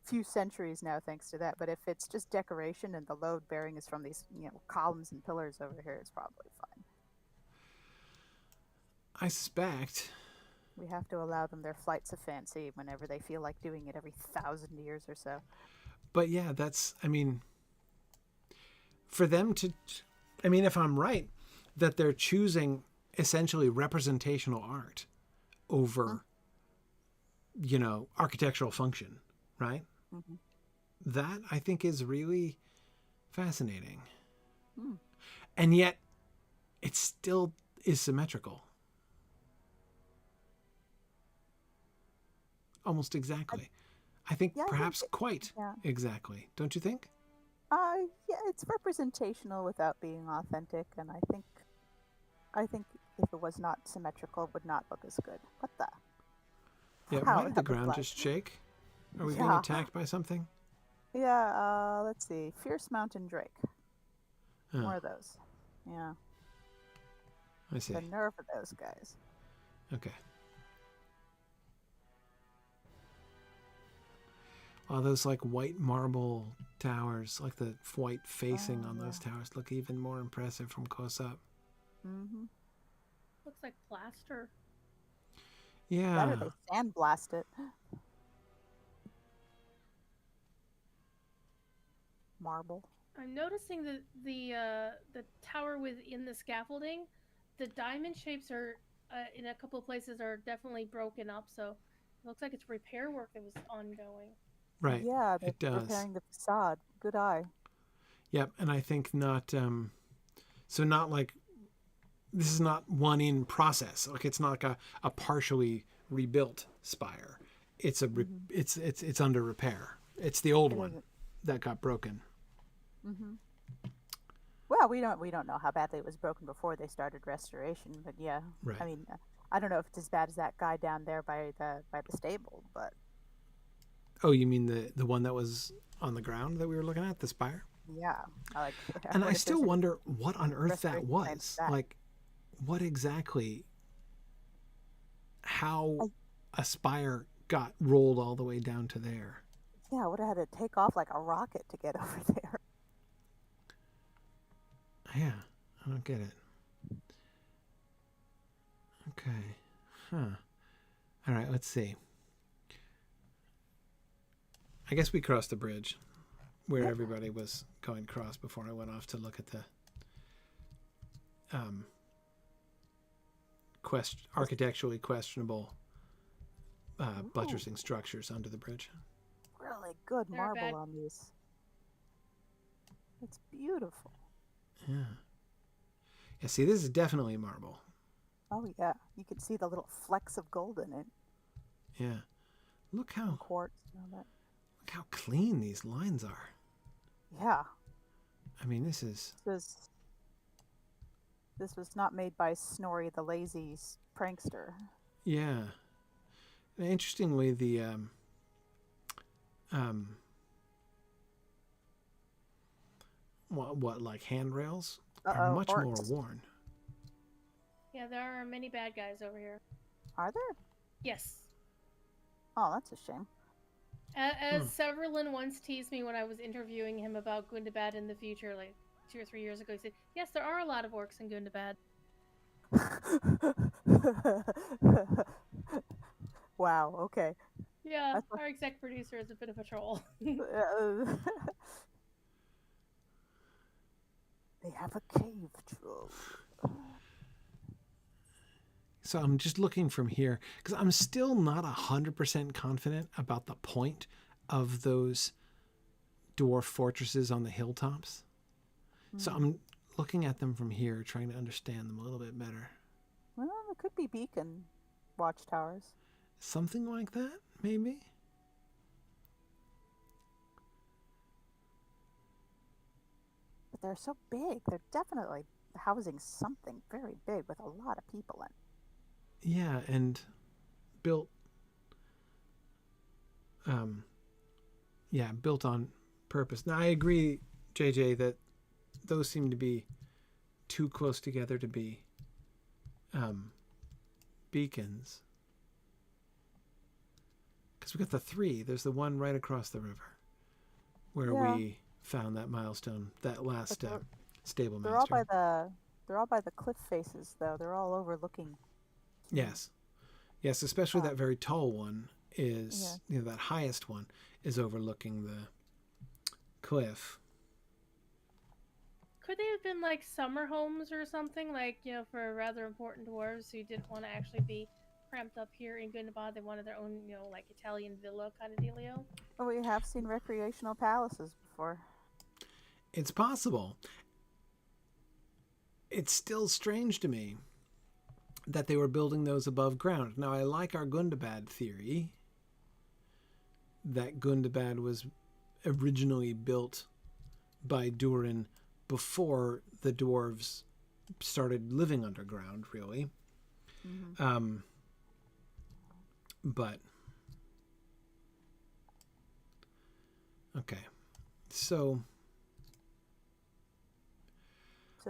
B: few centuries now, thanks to that. But if it's just decoration and the load bearing is from these columns and pillars over here, it's probably fine.
A: I suspect.
B: We have to allow them their flights of fancy whenever they feel like doing it every 1,000 years or so.
A: But yeah, for them to, if I'm right, that they're choosing essentially representational art over, architectural function, right? Mm-hmm. That I think is really fascinating. And yet it still is symmetrical. Almost exactly. I think perhaps quite exactly. Don't you think?
B: Yeah, it's representational without being authentic, and I think if it was not symmetrical, it would not look as good. What the?
A: Yeah, why did the ground just shake? Are we being attacked by something?
B: Yeah, let's see. Fierce mountain drake. More of those. Yeah.
A: I see.
B: The nerve of those guys.
A: Okay. Wow, those like white marble towers, like the white facing on those towers, look even more impressive from close up.
C: Looks like plaster.
A: Yeah.
B: Better they sandblast it. Marble.
C: I'm noticing that the tower within the scaffolding, the diamond shapes are in a couple of places are definitely broken up. So it looks like it's repair work that was ongoing.
A: Right.
B: Yeah,
A: it does.
B: Repairing the facade. Good eye.
A: Yep, and I think not. So not like this is not one in process. Like it's not like a partially rebuilt spire. It's it's under repair. It's the old one that got broken.
B: Well, we don't know how badly it was broken before they started restoration, but yeah.
A: Right.
B: I mean, I don't know if it's as bad as that guy down there by the stable, but.
A: Oh, you mean the one that was on the ground that we were looking at, the spire?
B: Yeah.
A: And I still wonder what on earth that was. Like, what exactly, how a spire got rolled all the way down to there.
B: Yeah, I would have had to take off like a rocket to get over there.
A: Yeah, I don't get it. Okay. Huh. All right, let's see. I guess we crossed the bridge where everybody was going across before I went off to look at the architecturally questionable
B: Ooh.
A: buttressing structures under the bridge.
B: Really good
C: They're
B: marble
C: bad.
B: on these. It's beautiful.
A: Yeah. Yeah, see, this is definitely marble.
B: Oh yeah, you can see the little flecks of gold in it.
A: Yeah. Look
B: And
A: how
B: quartz and all that.
A: look how clean these lines are.
B: Yeah,
A: I mean, this is
B: this was not made by Snorri the Lazy prankster.
A: yeah. And interestingly, the what like handrails are much more
B: Orcs.
A: worn.
C: Yeah, there are many bad guys over here.
B: Are there?
C: Yes.
B: Oh, that's a shame.
C: As Severlin once teased me when I was interviewing him about Gundabad in the future, like 2 or 3 years ago, he said, yes, there are a lot of orcs in Gundabad.
B: Wow, okay.
C: Yeah, our exec producer is a bit of a troll.
B: They have a cave troll.
A: So I'm just looking from here because I'm still not 100% confident about the point of those dwarf fortresses on the hilltops. So I'm looking at them from here, trying to understand them a little bit better.
B: Well, it could be beacon watchtowers.
A: Something like that, maybe?
B: But they're so big. They're definitely housing something very big with a lot of people in.
A: Yeah, and built built on purpose. Now I agree, JJ, that those seem to be too close together to be beacons. Because we got the 3. There's the one right across the river where we found that milestone, that last stable
B: They're
A: master.
B: all by the cliff faces, though. They're all overlooking.
A: Yes, especially that very tall one is, that highest one is overlooking the cliff.
C: Could they have been like summer homes or something, like, for rather important dwarves who didn't want to actually be cramped up here in Gundabad? They wanted their own, like Italian villa kind of dealio.
B: Oh, we have seen recreational palaces before.
A: It's possible. It's still strange to me that they were building those above ground. Now, I like our Gundabad theory that Gundabad was originally built by Durin before the dwarves started living underground, really.
B: Mm-hmm.
A: But okay, so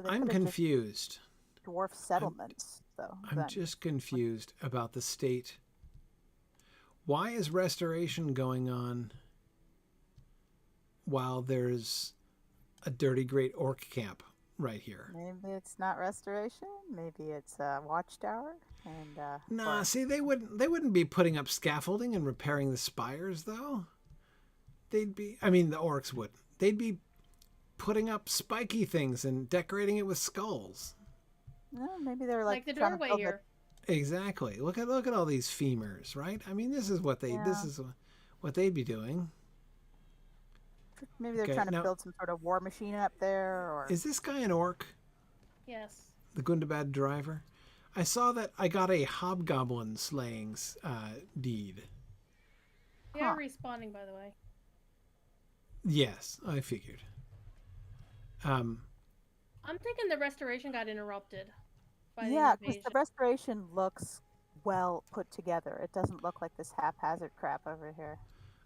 A: I'm confused.
B: Dwarf settlements, though.
A: I'm just confused about the state. Why is restoration going on while there's a dirty great orc camp right here?
B: Maybe it's not restoration. Maybe it's a watchtower. And
A: nah, see, they wouldn't be putting up scaffolding and repairing the spires, though. The orcs would. They'd be putting up spiky things and decorating it with skulls.
B: No, maybe they're
C: like the doorway here.
A: Exactly. Look at all these femurs, right? I mean, this is what they'd be doing.
B: Maybe they're trying to build some sort of war machine up there, or
A: is this guy an orc?
C: Yes.
A: The Gundabad driver. I saw that I got a hobgoblin slayings deed.
C: They are respawning, by the way.
A: Yes, I figured.
C: I'm thinking the restoration got interrupted.
B: Because the restoration looks well put together. It doesn't look like this haphazard crap over here.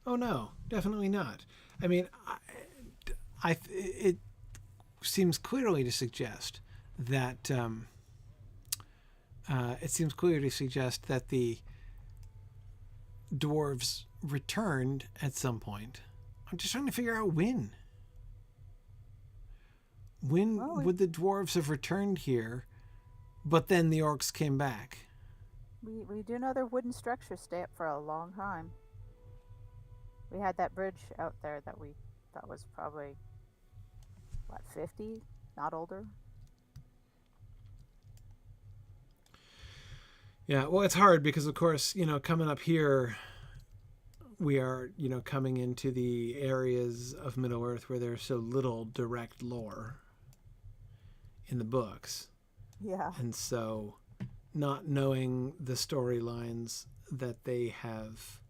A: Oh no, definitely not. I mean, it seems clearly to suggest that the dwarves returned at some point. I'm just trying to figure out when. When would the dwarves have returned here, but then the orcs came back?
B: We do know their wooden structures stay up for a long time. We had that bridge out there that we thought was probably, 50? Not older?
A: Yeah, well, it's hard because, of course, coming up here, we are, coming into the areas of Middle-earth where there's so little direct lore in the books.
B: Yeah.
A: And so not knowing the storylines that they have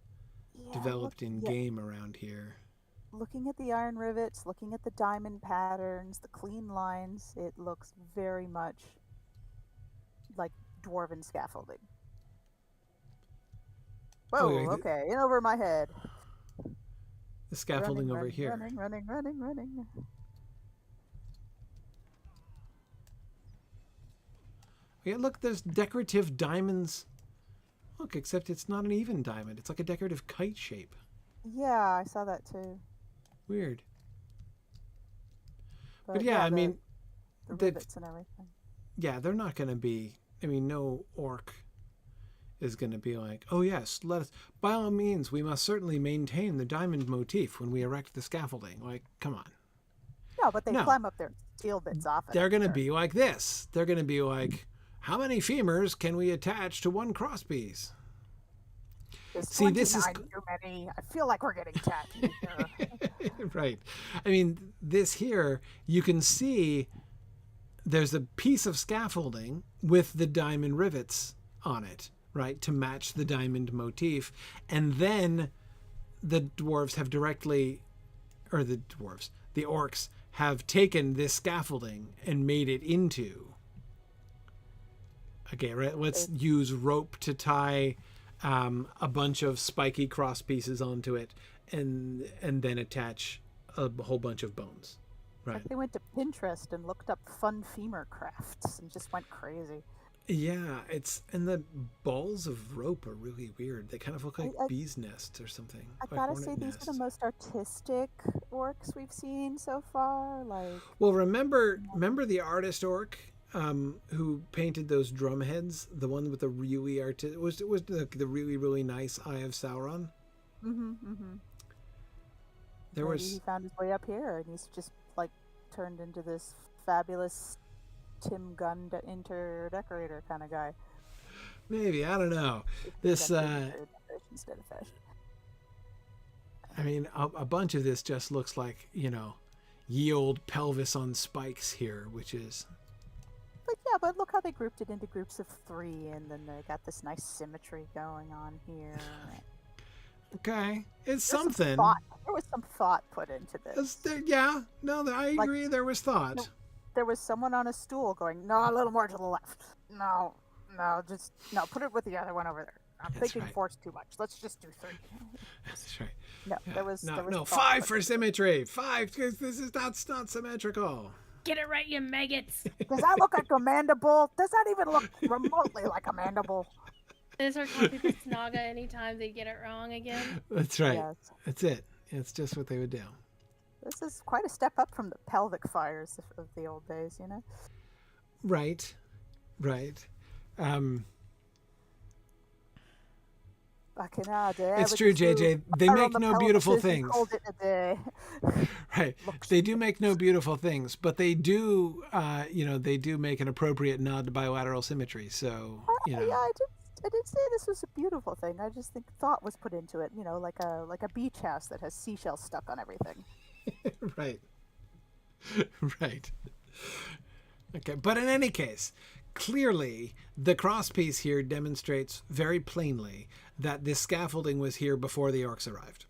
A: developed in game around here.
B: Looking at the iron rivets, looking at the diamond patterns, the clean lines, it looks very much like dwarven scaffolding. Whoa,
A: Oh, yeah,
B: okay, in over my head.
A: The scaffolding
B: running,
A: over
B: running,
A: here.
B: Running.
A: Yeah, look, there's decorative diamonds. Look, except it's not an even diamond. It's like a decorative kite shape.
B: Yeah, I saw that too.
A: Weird. But yeah, I mean,
B: the rivets and everything.
A: Yeah, they're not going to be. I mean, no orc is going to be like, oh yes, let us. By all means, we must certainly maintain the diamond motif when we erect the scaffolding. Like, come on.
B: No, but they climb up there and steal bits off it.
A: They're going to be like this. They're going to be like, how many femurs can we attach to one crosspiece?
B: See, this is too many. I feel like we're getting tacky here.
A: Right. I mean, this here, you can see there's a piece of scaffolding with the diamond rivets on it, right, to match the diamond motif. And then the dwarves have directly, or the orcs have taken this scaffolding and made it into. Okay, right. Let's use rope to tie a bunch of spiky cross pieces onto it, and then attach a whole bunch of bones. Right.
B: Like they went to Pinterest and looked up fun femur crafts and just went crazy.
A: Yeah, and the balls of rope are really weird. They kind of look like bees' nests or something.
B: I gotta say, these are the most artistic orcs we've seen so far.
A: Well, remember the artist orc who painted those drum heads? The one with the really was the really, really nice Eye of Sauron.
B: He found his way up here, and he's just turned into this fabulous Tim Gunn inter-decorator kind of guy.
A: Maybe, I don't know. This
B: instead of fashion.
A: I mean, a bunch of this just looks like, ye old pelvis on spikes here, which is.
B: But look how they grouped it into groups of 3, and then they got this nice symmetry going on here.
A: Okay, it's something.
B: There was some thought put into this.
A: I agree. There was thought.
B: There was someone on a stool going, "No, a little more to the left. No, put it with the other one over there. I'm thinking 4's too much. Let's just do 3."
A: That's right.
B: No, there was
A: 5 for symmetry. 5 because this is not symmetrical.
C: Get it right, you maggots.
B: Does that look like a mandible? Does that even look remotely like a mandible?
C: They start calling people Snaga anytime they get it wrong again.
A: That's right. Yes. That's it. It's just what they would do.
B: This is quite a step up from the pelvic fires of the old days,
A: Right. It's true, JJ. They make no beautiful things. Right. They do make no beautiful things, but they do, they do make an appropriate nod to bilateral symmetry. So,
B: Yeah, I did say this was a beautiful thing. I just think thought was put into it, like a beach house that has seashells stuck on everything.
A: Right. Okay, but in any case, clearly the crosspiece here demonstrates very plainly that this scaffolding was here before the orcs arrived,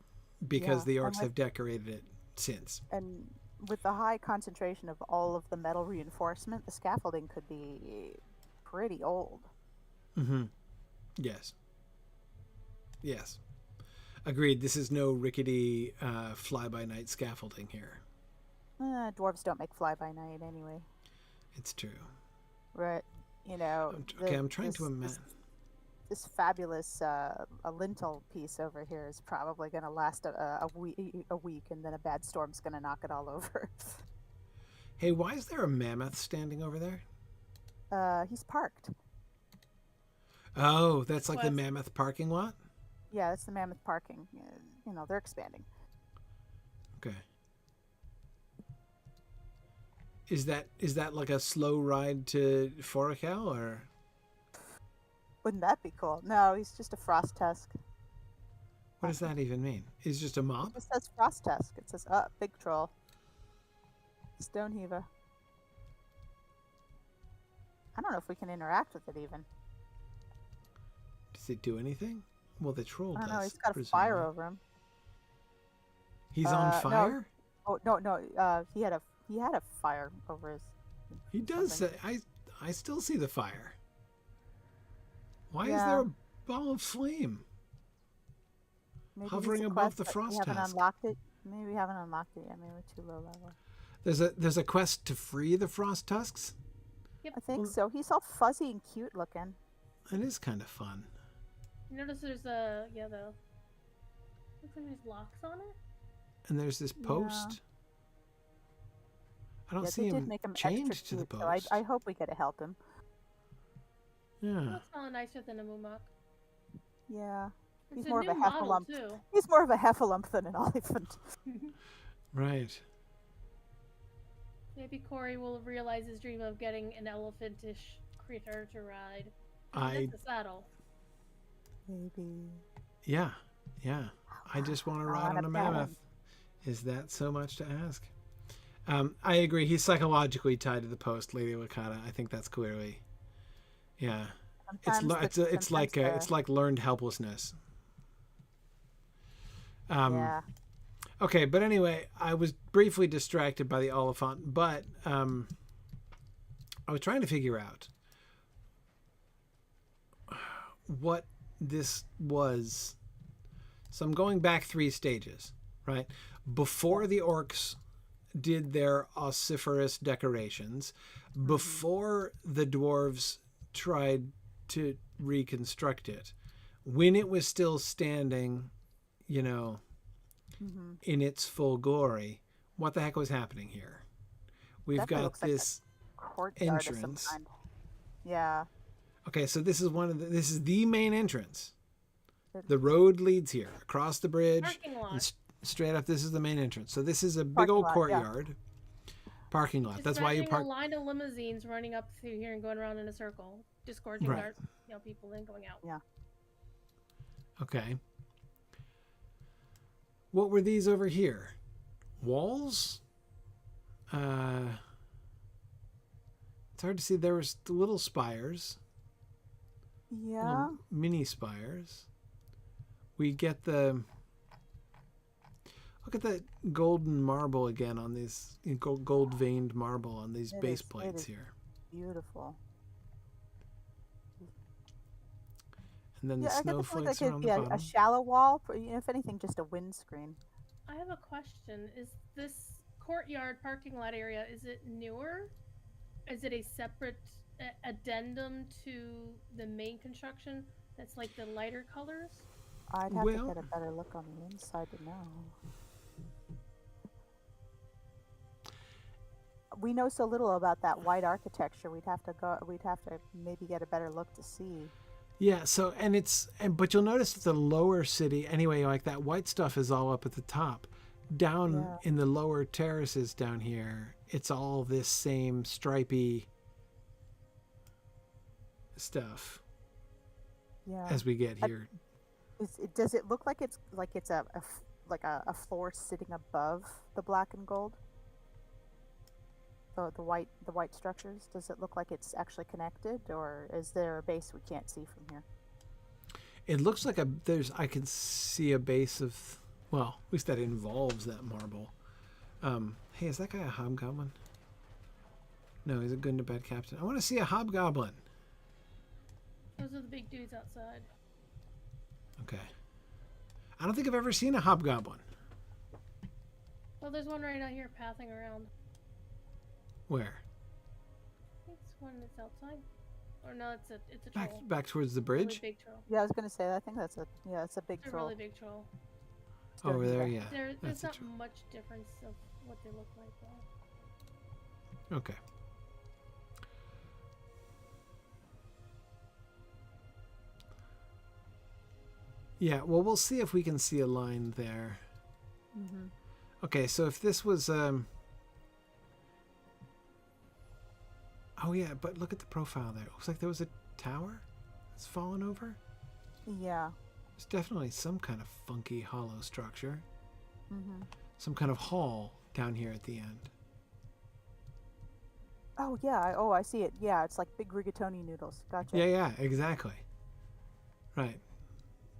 A: because the orcs have decorated it since.
B: And with the high concentration of all of the metal reinforcement, the scaffolding could be pretty old.
A: Yes. Agreed. This is no rickety fly-by-night scaffolding here.
B: Dwarves don't make fly-by-night anyway.
A: It's true.
B: Right.
A: I'm trying to imagine.
B: This fabulous a lintel piece over here is probably going to last a week, and then a bad storm's going to knock it all over.
A: Hey, why is there a mammoth standing over there?
B: He's parked.
A: Oh, that's like the mammoth parking lot?
B: Yeah, that's the mammoth parking. They're expanding.
A: Okay. Is that like a slow ride to Foracal, or?
B: Wouldn't that be cool? No, he's just a frost tusk.
A: What does that even mean? He's just a mob?
B: It just says frost tusk. It says, big troll. Stoneheaver. I don't know if we can interact with it even.
A: Does it do anything? Well, the troll
B: I
A: does.
B: don't know. He's got a
A: presumably.
B: fire over him.
A: He's on fire?
B: No. Oh no. He had a fire over his.
A: He does say, I still see the fire. Why is
B: Yeah.
A: there a ball of flame
B: Maybe
A: hovering
B: it's a
A: above
B: quest
A: the
B: that
A: frost
B: we haven't
A: tusk?
B: unlocked it. Maybe we haven't unlocked it yet. Maybe we're too low level.
A: There's a quest to free the frost tusks?
C: Yep.
B: I think
A: Well-
B: so. He's all fuzzy and cute looking.
A: It is kind of fun.
C: You notice there's looks like there's locks on it.
A: And there's this post. I don't
B: Yeah,
A: see
B: they did
A: him
B: make him
A: chained
B: extra
A: to the
B: cute,
A: post.
B: so I hope we get to help him.
A: Yeah.
C: Looks a lot nicer than a Moomock.
B: Yeah.
C: It's
B: He's
C: a
B: more of
C: new
B: a
C: model
B: heffalump.
C: too.
B: He's more of a heffalump than an elephant.
A: Right.
C: Maybe Corey will realize his dream of getting an elephantish creature to ride.
A: I
C: That's a saddle.
B: Maybe.
A: Yeah. I just want to ride on a
B: mammoth.
A: mammoth. Is that so much to ask? I agree. He's psychologically tied to the post, Lady Wakata. I think that's clearly. Yeah. It's like learned helplessness.
B: Yeah.
A: Okay, but anyway, I was briefly distracted by the Oliphant, but I was trying to figure out what this was. So I'm going back 3 stages, right? Before the orcs did their ossiferous decorations, before the dwarves tried to reconstruct it, when it was still standing, in its full glory, what the heck was happening here? We've
B: Definitely
A: got
B: looks like a
A: this
B: courtyard of some
A: entrance.
B: kind. Yeah.
A: Okay, so this is the main entrance. The road leads here, across the bridge,
C: Parking lot.
A: and straight up. This is the main entrance. So this is a big
B: Parking
A: old
B: lot, yeah.
A: courtyard, parking lot.
C: Just
A: That's why you
C: imagining
A: park.
C: a line of limousines running up through here and going around in a circle, disgorging
A: Right.
C: people in, going out.
B: Yeah.
A: Okay. What were these over here? Walls? It's hard to see. There was the little spires,
B: Yeah.
A: little mini spires. We get the. Look at the golden marble again on these gold veined marble on these
B: It
A: base
B: is- it
A: plates
B: is.
A: here,
B: Beautiful.
A: and then the
B: Yeah, I get the feeling
A: snowflakes
B: like
A: are on
B: it'd
A: the
B: be
A: bottom.
B: a shallow wall, if anything, just a windscreen.
C: I have a question. Is this courtyard parking lot area, is it newer? Is it a separate addendum to the main construction that's like the lighter colors?
B: I'd have
A: Well-
B: to get a better look on the inside to know. We know so little about that white architecture. We'd have to maybe get a better look to see.
A: Yeah, so but you'll notice that the lower city anyway, like that white stuff is all up at the top. Down
B: Yeah.
A: in the lower terraces down here, it's all this same stripy stuff
B: Yeah.
A: as we get here.
B: Does it look like it's a floor sitting above the black and gold? The white structures. Does it look like it's actually connected, or is there a base we can't see from here?
A: It looks like I can see a base of, well, at least that involves that marble. Hey, is that guy a hobgoblin? No, he's a good to bed captain. I want to see a hobgoblin.
C: Those are the big dudes outside.
A: Okay. I don't think I've ever seen a hobgoblin.
C: Well, there's one right out here pathing around.
A: Where?
C: I think it's one that's outside. Or no, it's a troll.
A: Back towards the
C: Really
A: bridge?
C: big troll.
B: Yeah, I was gonna say. I think it's a big
C: It's a
B: troll.
C: really big troll.
A: Over there, yeah.
C: There's
A: That's a
C: not
A: troll.
C: much difference of what they look like though.
A: Okay. Yeah, well, we'll see if we can see a line there.
B: Mm-hmm.
A: Okay, so if this was oh yeah, but look at the profile there. It looks like there was a tower. has fallen over?
B: Yeah.
A: There's definitely some kind of funky hollow structure.
B: Mm-hmm.
A: Some kind of hall down here at the end.
B: Oh, yeah. I see it. Yeah, it's like big rigatoni noodles. Gotcha.
A: Yeah, exactly. Right.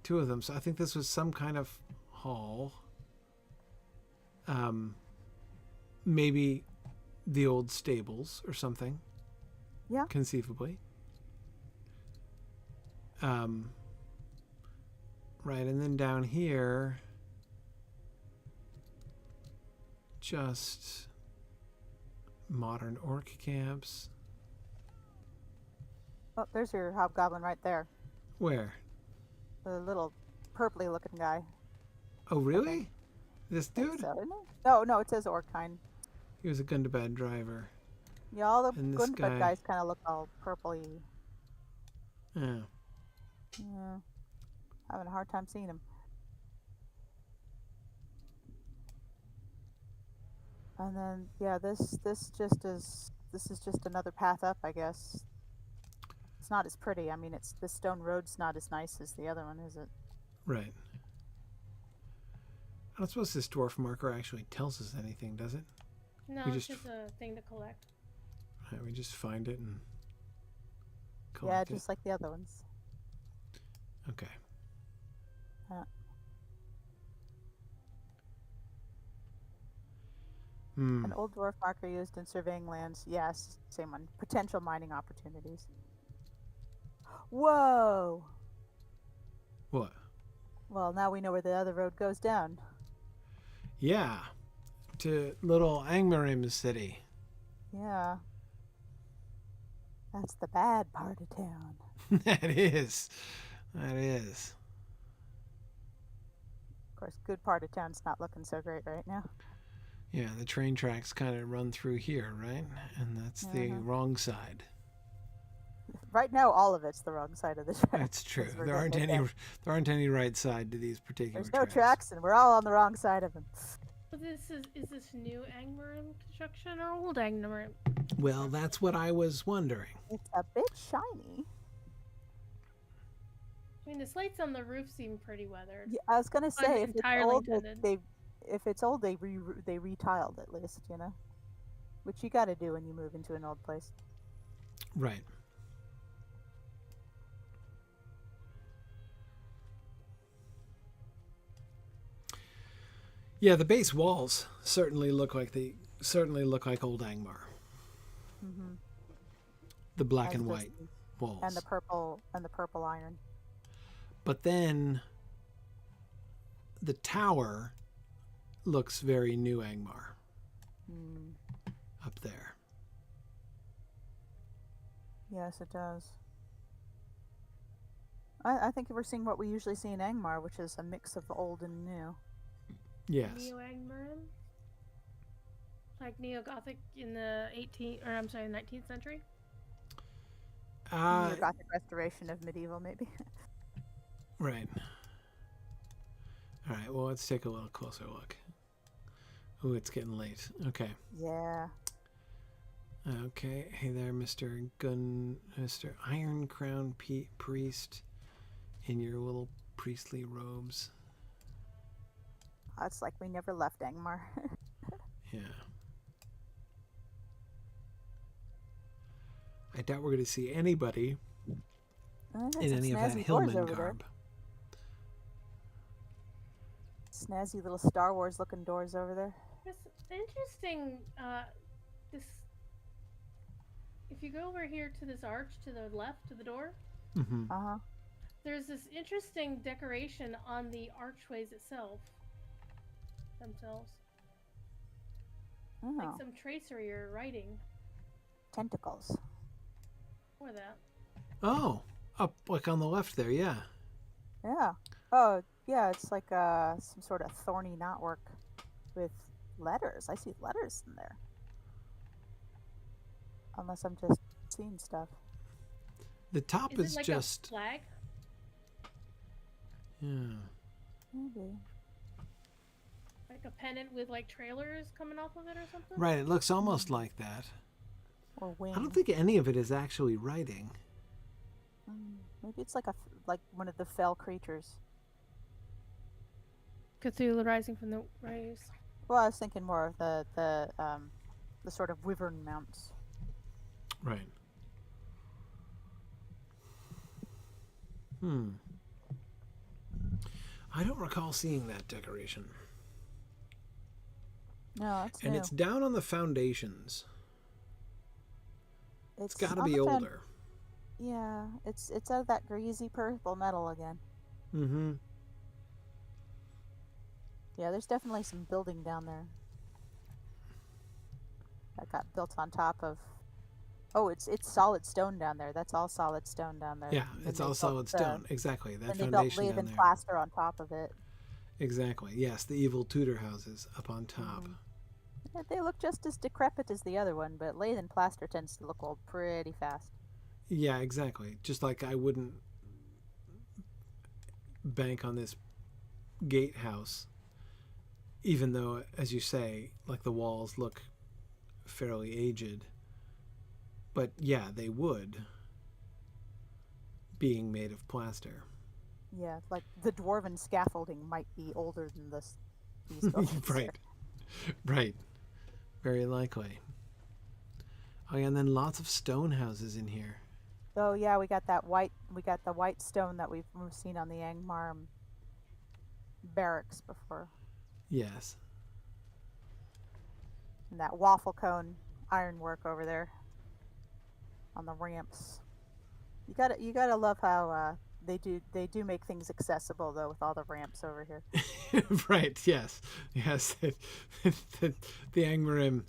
A: 2 of them. So I think this was some kind of hall. Maybe the old stables or something.
B: Yeah.
A: Conceivably. Right, and then down here, just modern orc camps.
B: Oh, there's your hobgoblin right there.
A: Where?
B: The little purpley looking guy.
A: Oh, really? This dude?
B: So, isn't it? No, it says Orkine.
A: He was a Gundabad driver.
B: Yeah, all the
A: And this
B: Gundabad
A: guy-
B: guys kind of look all purpley.
A: Yeah.
B: Yeah. Having a hard time seeing him. And then, yeah, this is just another path up, I guess. It's not as pretty. I mean, the stone road's not as nice as the other one, is it?
A: Right. I don't suppose this dwarf marker actually tells us anything, does it?
C: No,
A: We
C: it's
A: just-
C: just a thing to collect.
A: Right, we just find it and
B: Yeah,
A: collect
B: just like the other ones.
A: it. Okay.
B: An old dwarf marker used in surveying lands. Yes, same one. Potential mining opportunities. Whoa!
A: What?
B: Well, now we know where the other road goes down.
A: Yeah. To little Angmarim city.
B: Yeah. That's the bad part of town.
A: That is. That is.
B: Of course, good part of town's not looking so great right now.
A: Yeah, the train tracks kind of run through here, right? And that's the wrong side.
B: Right now, all of it's the wrong side of the track.
A: That's true. There aren't any right side to these particular
B: There's no tracks, and we're all on the wrong side of them.
C: But is this new Angmarim construction or old Angmarim?
A: Well, that's what I was wondering.
B: It's a bit shiny.
C: I mean, the slates on the roof seem pretty weathered.
B: Yeah, I was gonna say if it's
C: entirely
B: old,
C: tinted.
B: if it's old, they retiled at least, you know, which you got to do when you move into an old place.
A: Right. Yeah, the base walls certainly look like old Angmar.
B: Mm-hmm.
A: The black
B: As
A: and
B: does
A: white walls.
B: And the purple iron.
A: But then the tower looks very new Angmar up there.
B: Yes, it does. I think we're seeing what we usually see in Angmar, which is a mix of old and new.
A: Yes.
C: Neo Angmarim? Like Neo-Gothic in the 19th century?
B: Gothic restoration of medieval, maybe.
A: Right. All right, well, let's take a little closer look. Ooh, it's getting late. Okay.
B: Yeah.
A: Okay. Hey there, Mr. Iron Crown Priest in your little priestly robes.
B: It's like we never left Angmar.
A: Yeah. I doubt we're going to see anybody in any of that Hillman garb.
B: Snazzy little Star Wars looking doors over there.
C: It's interesting, this... If you go over here to this arch to the left of the door,
B: Uh-huh.
C: there's this interesting decoration on the archways themselves.
B: Oh.
C: Like some tracery or writing
B: Tentacles.
C: for that.
A: Oh, up like on the left there, yeah.
B: Yeah. Oh, yeah, it's like some sort of thorny knotwork with letters. I see letters in there. Unless I'm just seeing stuff.
A: The top
C: Is
A: is
C: it like
A: just...
C: a flag?
A: Yeah.
B: Maybe.
C: Like a pennant with like trailers coming off of it or something?
A: Right, it looks almost like that.
B: Or wing.
A: I don't think any of it is actually writing.
B: Maybe it's like like one of the fell creatures.
C: Cthulhu rising from the waves.
B: Well, I was thinking more of the sort of wyvern mounts.
A: Right. I don't recall seeing that decoration.
B: No, it's
A: And
B: new.
A: it's down on the foundations. It's got to
B: on
A: be
B: the
A: older.
B: Yeah, it's out of that greasy purple metal again.
A: Mm-hmm.
B: Yeah, there's definitely some building down there that got built on top of. Oh, it's solid stone down there. That's all solid stone down there.
A: Yeah,
B: And
A: it's
B: they
A: all
B: built
A: solid stone. Exactly. That
B: and they built
A: foundation
B: lath
A: down
B: and
A: there.
B: plaster on top of it.
A: Exactly. Yes, the evil Tudor houses up on top.
B: Yeah, they look just as decrepit as the other one, but lath and plaster tends to look old pretty fast.
A: Yeah, exactly. Just like I wouldn't bank on this gatehouse, even though, as you say, like the walls look fairly aged. But yeah, they would, being made of plaster.
B: Yeah, like the dwarven scaffolding might be older than these buildings.
A: Right. Right. Very likely. Oh yeah, and then lots of stone houses in here.
B: Oh yeah, we got the white stone that we've seen on the Angmar barracks before.
A: Yes.
B: And that waffle cone ironwork over there on the ramps. You gotta love how they do make things accessible though with all the ramps over here.
A: Right. Yes. Yes. the Angmarim,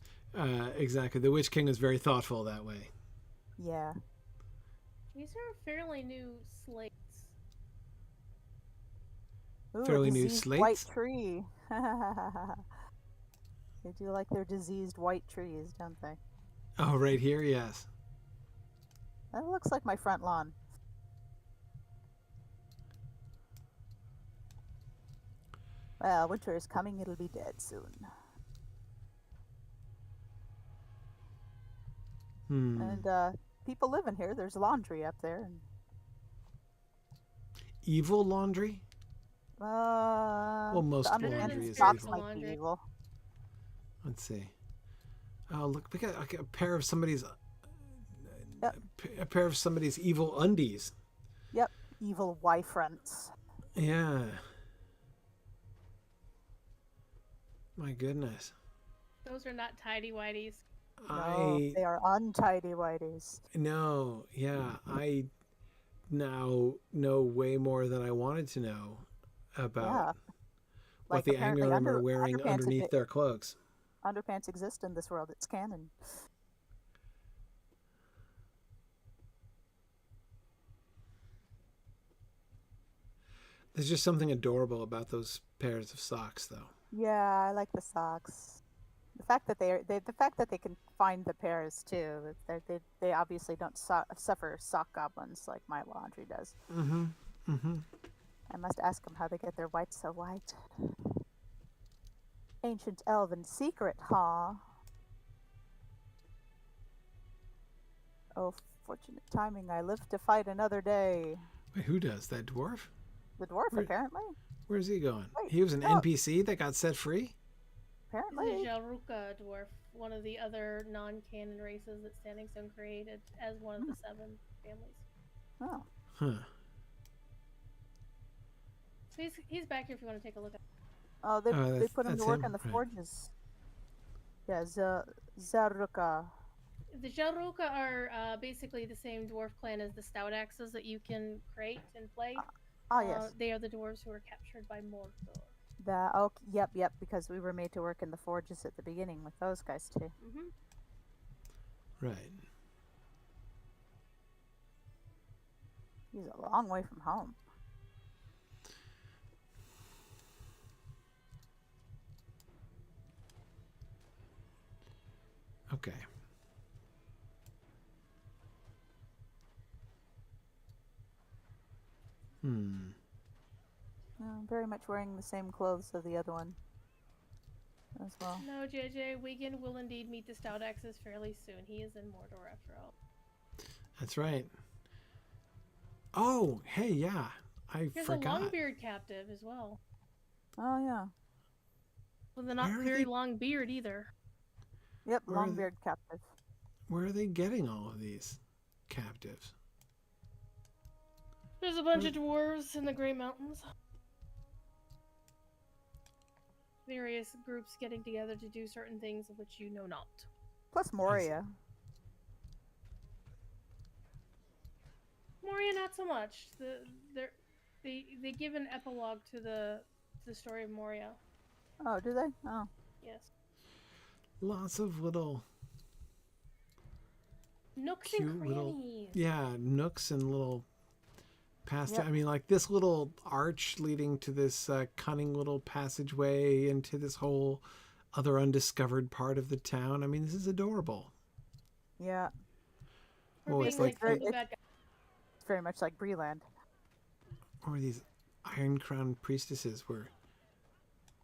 A: exactly. The Witch King was very thoughtful that way.
B: Yeah.
C: These are fairly new slates.
B: Ooh,
A: Fairly new
B: diseased
A: slates?
B: white tree. They do like their diseased white trees, don't they?
A: Oh, right here. Yes.
B: That looks like my front lawn. Well, winter is coming. It'll be dead soon. And people live in here. There's laundry up there. And,
A: Evil laundry?
B: well,
A: most
B: the
A: laundry
B: underpants
A: is
B: socks
A: evil.
B: might be evil.
A: Let's see. Oh, look, we got a pair of somebody's.
B: Yep.
A: A pair of somebody's evil undies.
B: Yep, evil Y-fronts.
A: Yeah. My goodness.
C: Those are not tidy whities.
B: No, they are untidy whiteys.
A: No, yeah, I now know way more than I wanted to know about what
B: Like
A: the
B: apparently
A: Angmarim are wearing
B: underpants
A: underneath their cloaks.
B: Underpants exist in this world. It's canon.
A: There's just something adorable about those pairs of socks, though.
B: Yeah, I like the socks. The fact that they can find the pairs too. They obviously don't suffer sock goblins like my laundry does.
A: Mm-hmm. Mm-hmm.
B: I must ask them how they get their white so white. Ancient elven secret, huh? Oh, fortunate timing! I live to fight another day.
A: Wait, who does that? Dwarf?
B: The dwarf, apparently.
A: Where's he going?
B: Wait,
A: he was an
B: no.
A: NPC that got set free?
B: Apparently.
C: The Jalruka dwarf, one of the other non-canon races that Standing Stone created as one of the 7 families.
B: Oh.
A: Huh.
C: So he's back here if you want to take a look at him.
B: Oh, they put him to work
A: him,
B: on the
A: right.
B: forges. Yeah, Zaruka.
C: The Jalruka are basically the same dwarf clan as the Stout Axes that you can create and play.
B: Yes.
C: They are the dwarves who were captured by Mordor.
B: Yep, because we were made to work in the forges at the beginning with those guys too.
C: Mm-hmm.
A: Right.
B: He's a long way from home.
A: Okay.
B: Very much wearing the same clothes as the other one as well.
C: No, JJ, Wigan will indeed meet the Stout Axes fairly soon. He is in Mordor after all.
A: That's right. Oh, hey, yeah. I
C: There's
A: forgot.
C: a longbeard captive as well.
B: Oh yeah.
C: With a not
A: Where are
C: very
A: they-
C: long beard either.
B: Yep,
A: Where are they-
B: Longbeard captive.
A: Where are they getting all of these captives?
C: There's a bunch of dwarves in the Grey Mountains. Various groups getting together to do certain things of which you know not.
B: Plus Moria.
C: Moria, not so much. They give an epilogue to the story of Moria.
B: Oh, do they? Oh.
C: Yes.
A: Lots of little
C: Nooks
A: cute
C: and
A: little,
C: crannies.
A: yeah, nooks and little past.
B: Yep.
A: I mean, like this little arch leading to this cunning little passageway into this whole other undiscovered part of the town. I mean, this is adorable.
B: Yeah.
C: For
A: Well,
C: being
A: it's like
C: like
B: the-
C: the bad guy.
B: It's very much like Breland.
A: Or these Iron Crown priestesses were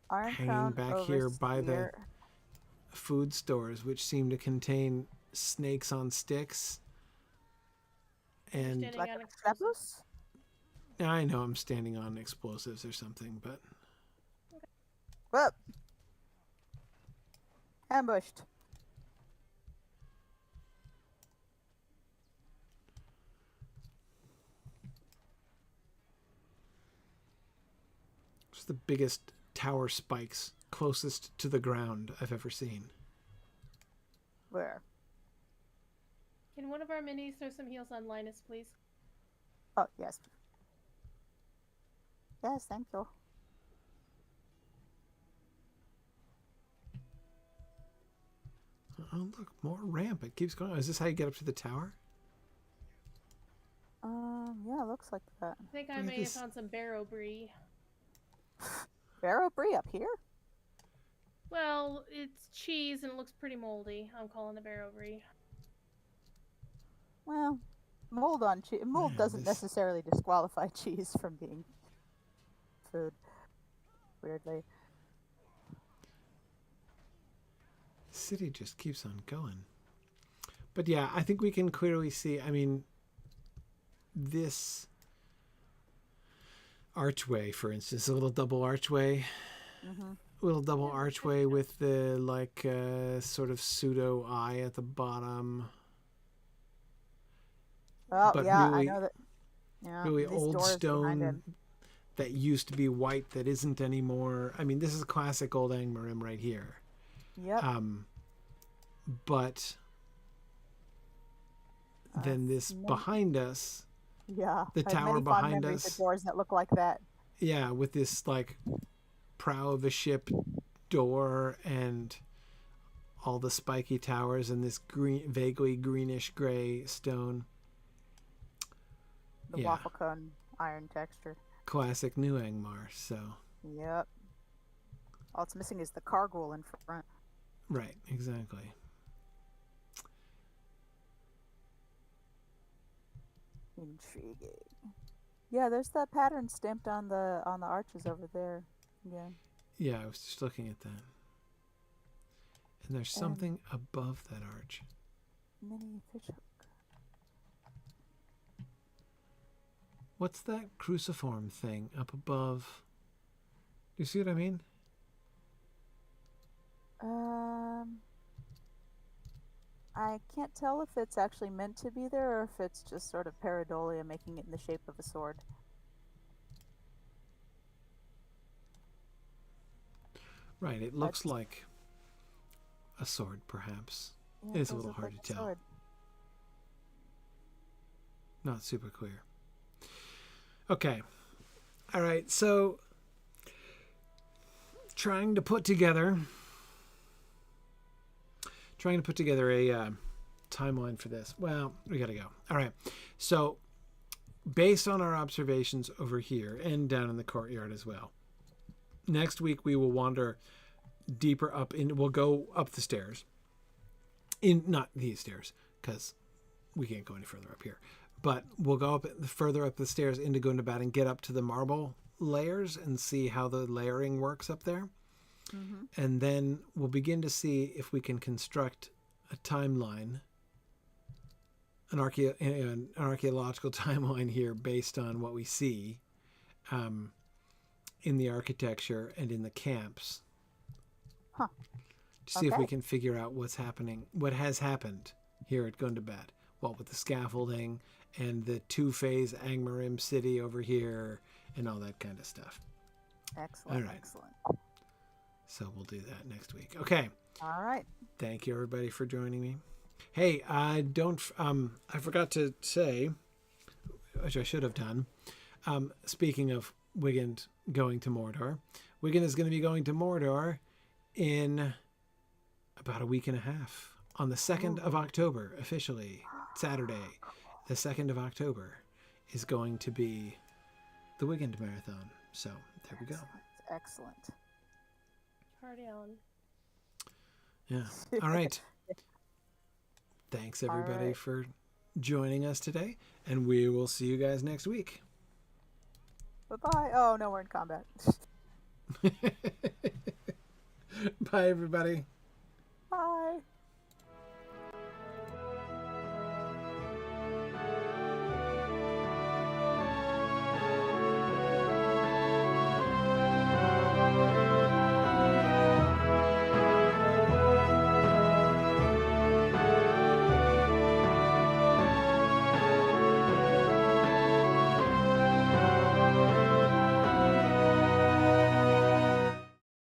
B: Iron
A: hanging
B: Crown
A: back here by the
B: Overseer.
A: food stores, which seem to contain snakes on sticks. And
C: Standing
B: Like
C: on
B: a
C: explosives.
B: Xebus?
A: I know I'm standing on explosives or something, but
B: Whoop! Ambushed.
A: it's the biggest tower spikes closest to the ground I've ever seen.
B: Where?
C: Can one of our minis throw some heals on Linus, please?
B: Oh, yes. Yes, thank you.
A: Oh, look, more ramp. It keeps going. Is this how you get up to the tower?
B: Yeah, looks like that.
C: I think I
A: Look at
C: may have
A: this.
C: found some barrow brie.
B: Barrow Brie up here?
C: Well, it's cheese and it looks pretty moldy. I'm calling it barrow brie.
B: Well, mold on cheese. Mold
A: Man,
B: doesn't
A: this-
B: necessarily disqualify cheese from being food. Weirdly.
A: The city just keeps on going. But yeah, I think we can clearly see, I mean, this archway, for instance, a little double archway,
B: Mm-hmm.
A: little double archway with the like sort of pseudo eye at the bottom.
B: Oh,
A: But
B: yeah,
A: really-
B: I know that. Yeah,
A: Really
B: these
A: old
B: doors behind
A: stone
B: him.
A: that used to be white that isn't anymore. I mean, this is classic old Angmarim right here.
B: Yep.
A: But then this
B: no-
A: behind us,
B: yeah.
A: the
B: I have
A: tower
B: many fond
A: behind
B: memories
A: us.
B: of doors that look like that.
A: yeah, with this like prow of a ship door and all the spiky towers and this green, vaguely greenish gray stone.
B: The
A: Yeah.
B: waffle cone iron texture.
A: Classic New Angmar. So,
B: Yep. All it's missing is the cargool in front.
A: right, exactly.
B: Intriguing. Yeah, there's that pattern stamped on the arches over there. Yeah.
A: Yeah, I was just looking at that. And there's something above that arch.
B: Mini fishhook.
A: What's that cruciform thing up above? Do you see what I mean?
B: I can't tell if it's actually meant to be there or if it's just sort of pareidolia making it in the shape of a sword.
A: Right, it looks
B: That's-
A: like a sword, perhaps.
B: Yeah,
A: It's a
B: does
A: little
B: look
A: hard
B: like
A: to
B: a
A: tell.
B: sword.
A: Not super clear. Okay. All right, so trying to put together a timeline for this. Well, we got to go. All right. So based on our observations over here and down in the courtyard as well, next week we will wander deeper up in, we'll go up the stairs, in not these stairs because we can't go any further up here, but we'll go up further up the stairs into Gundabad and get up to the marble layers and see how the layering works up there.
B: Mm-hmm.
A: And then we'll begin to see if we can construct a timeline an archaeological timeline here based on what we see in the architecture and in the camps.
B: Huh.
A: To see if we can figure out what's happening, what has happened here at Gundabad. Well, with the scaffolding and the two-phase Angmarim city over here and all that kind of stuff.
B: Excellent.
A: All right.
B: Excellent.
A: So we'll do that next week. Okay.
B: All right.
A: Thank you, everybody, for joining me. Hey, I forgot to say, which I should have done. Speaking of Wigan going to Mordor, Wigan is going to be going to Mordor in about a week and a half on the 2nd of October, officially. Saturday, the 2nd of October is going to be the Wigan Marathon. So there we go.
B: Excellent.
C: Party on.
A: Yeah. All right. Thanks, everybody, for joining us today, and we will see you guys next week.
B: Bye-bye. Oh, no, we're in combat.
A: Bye, everybody.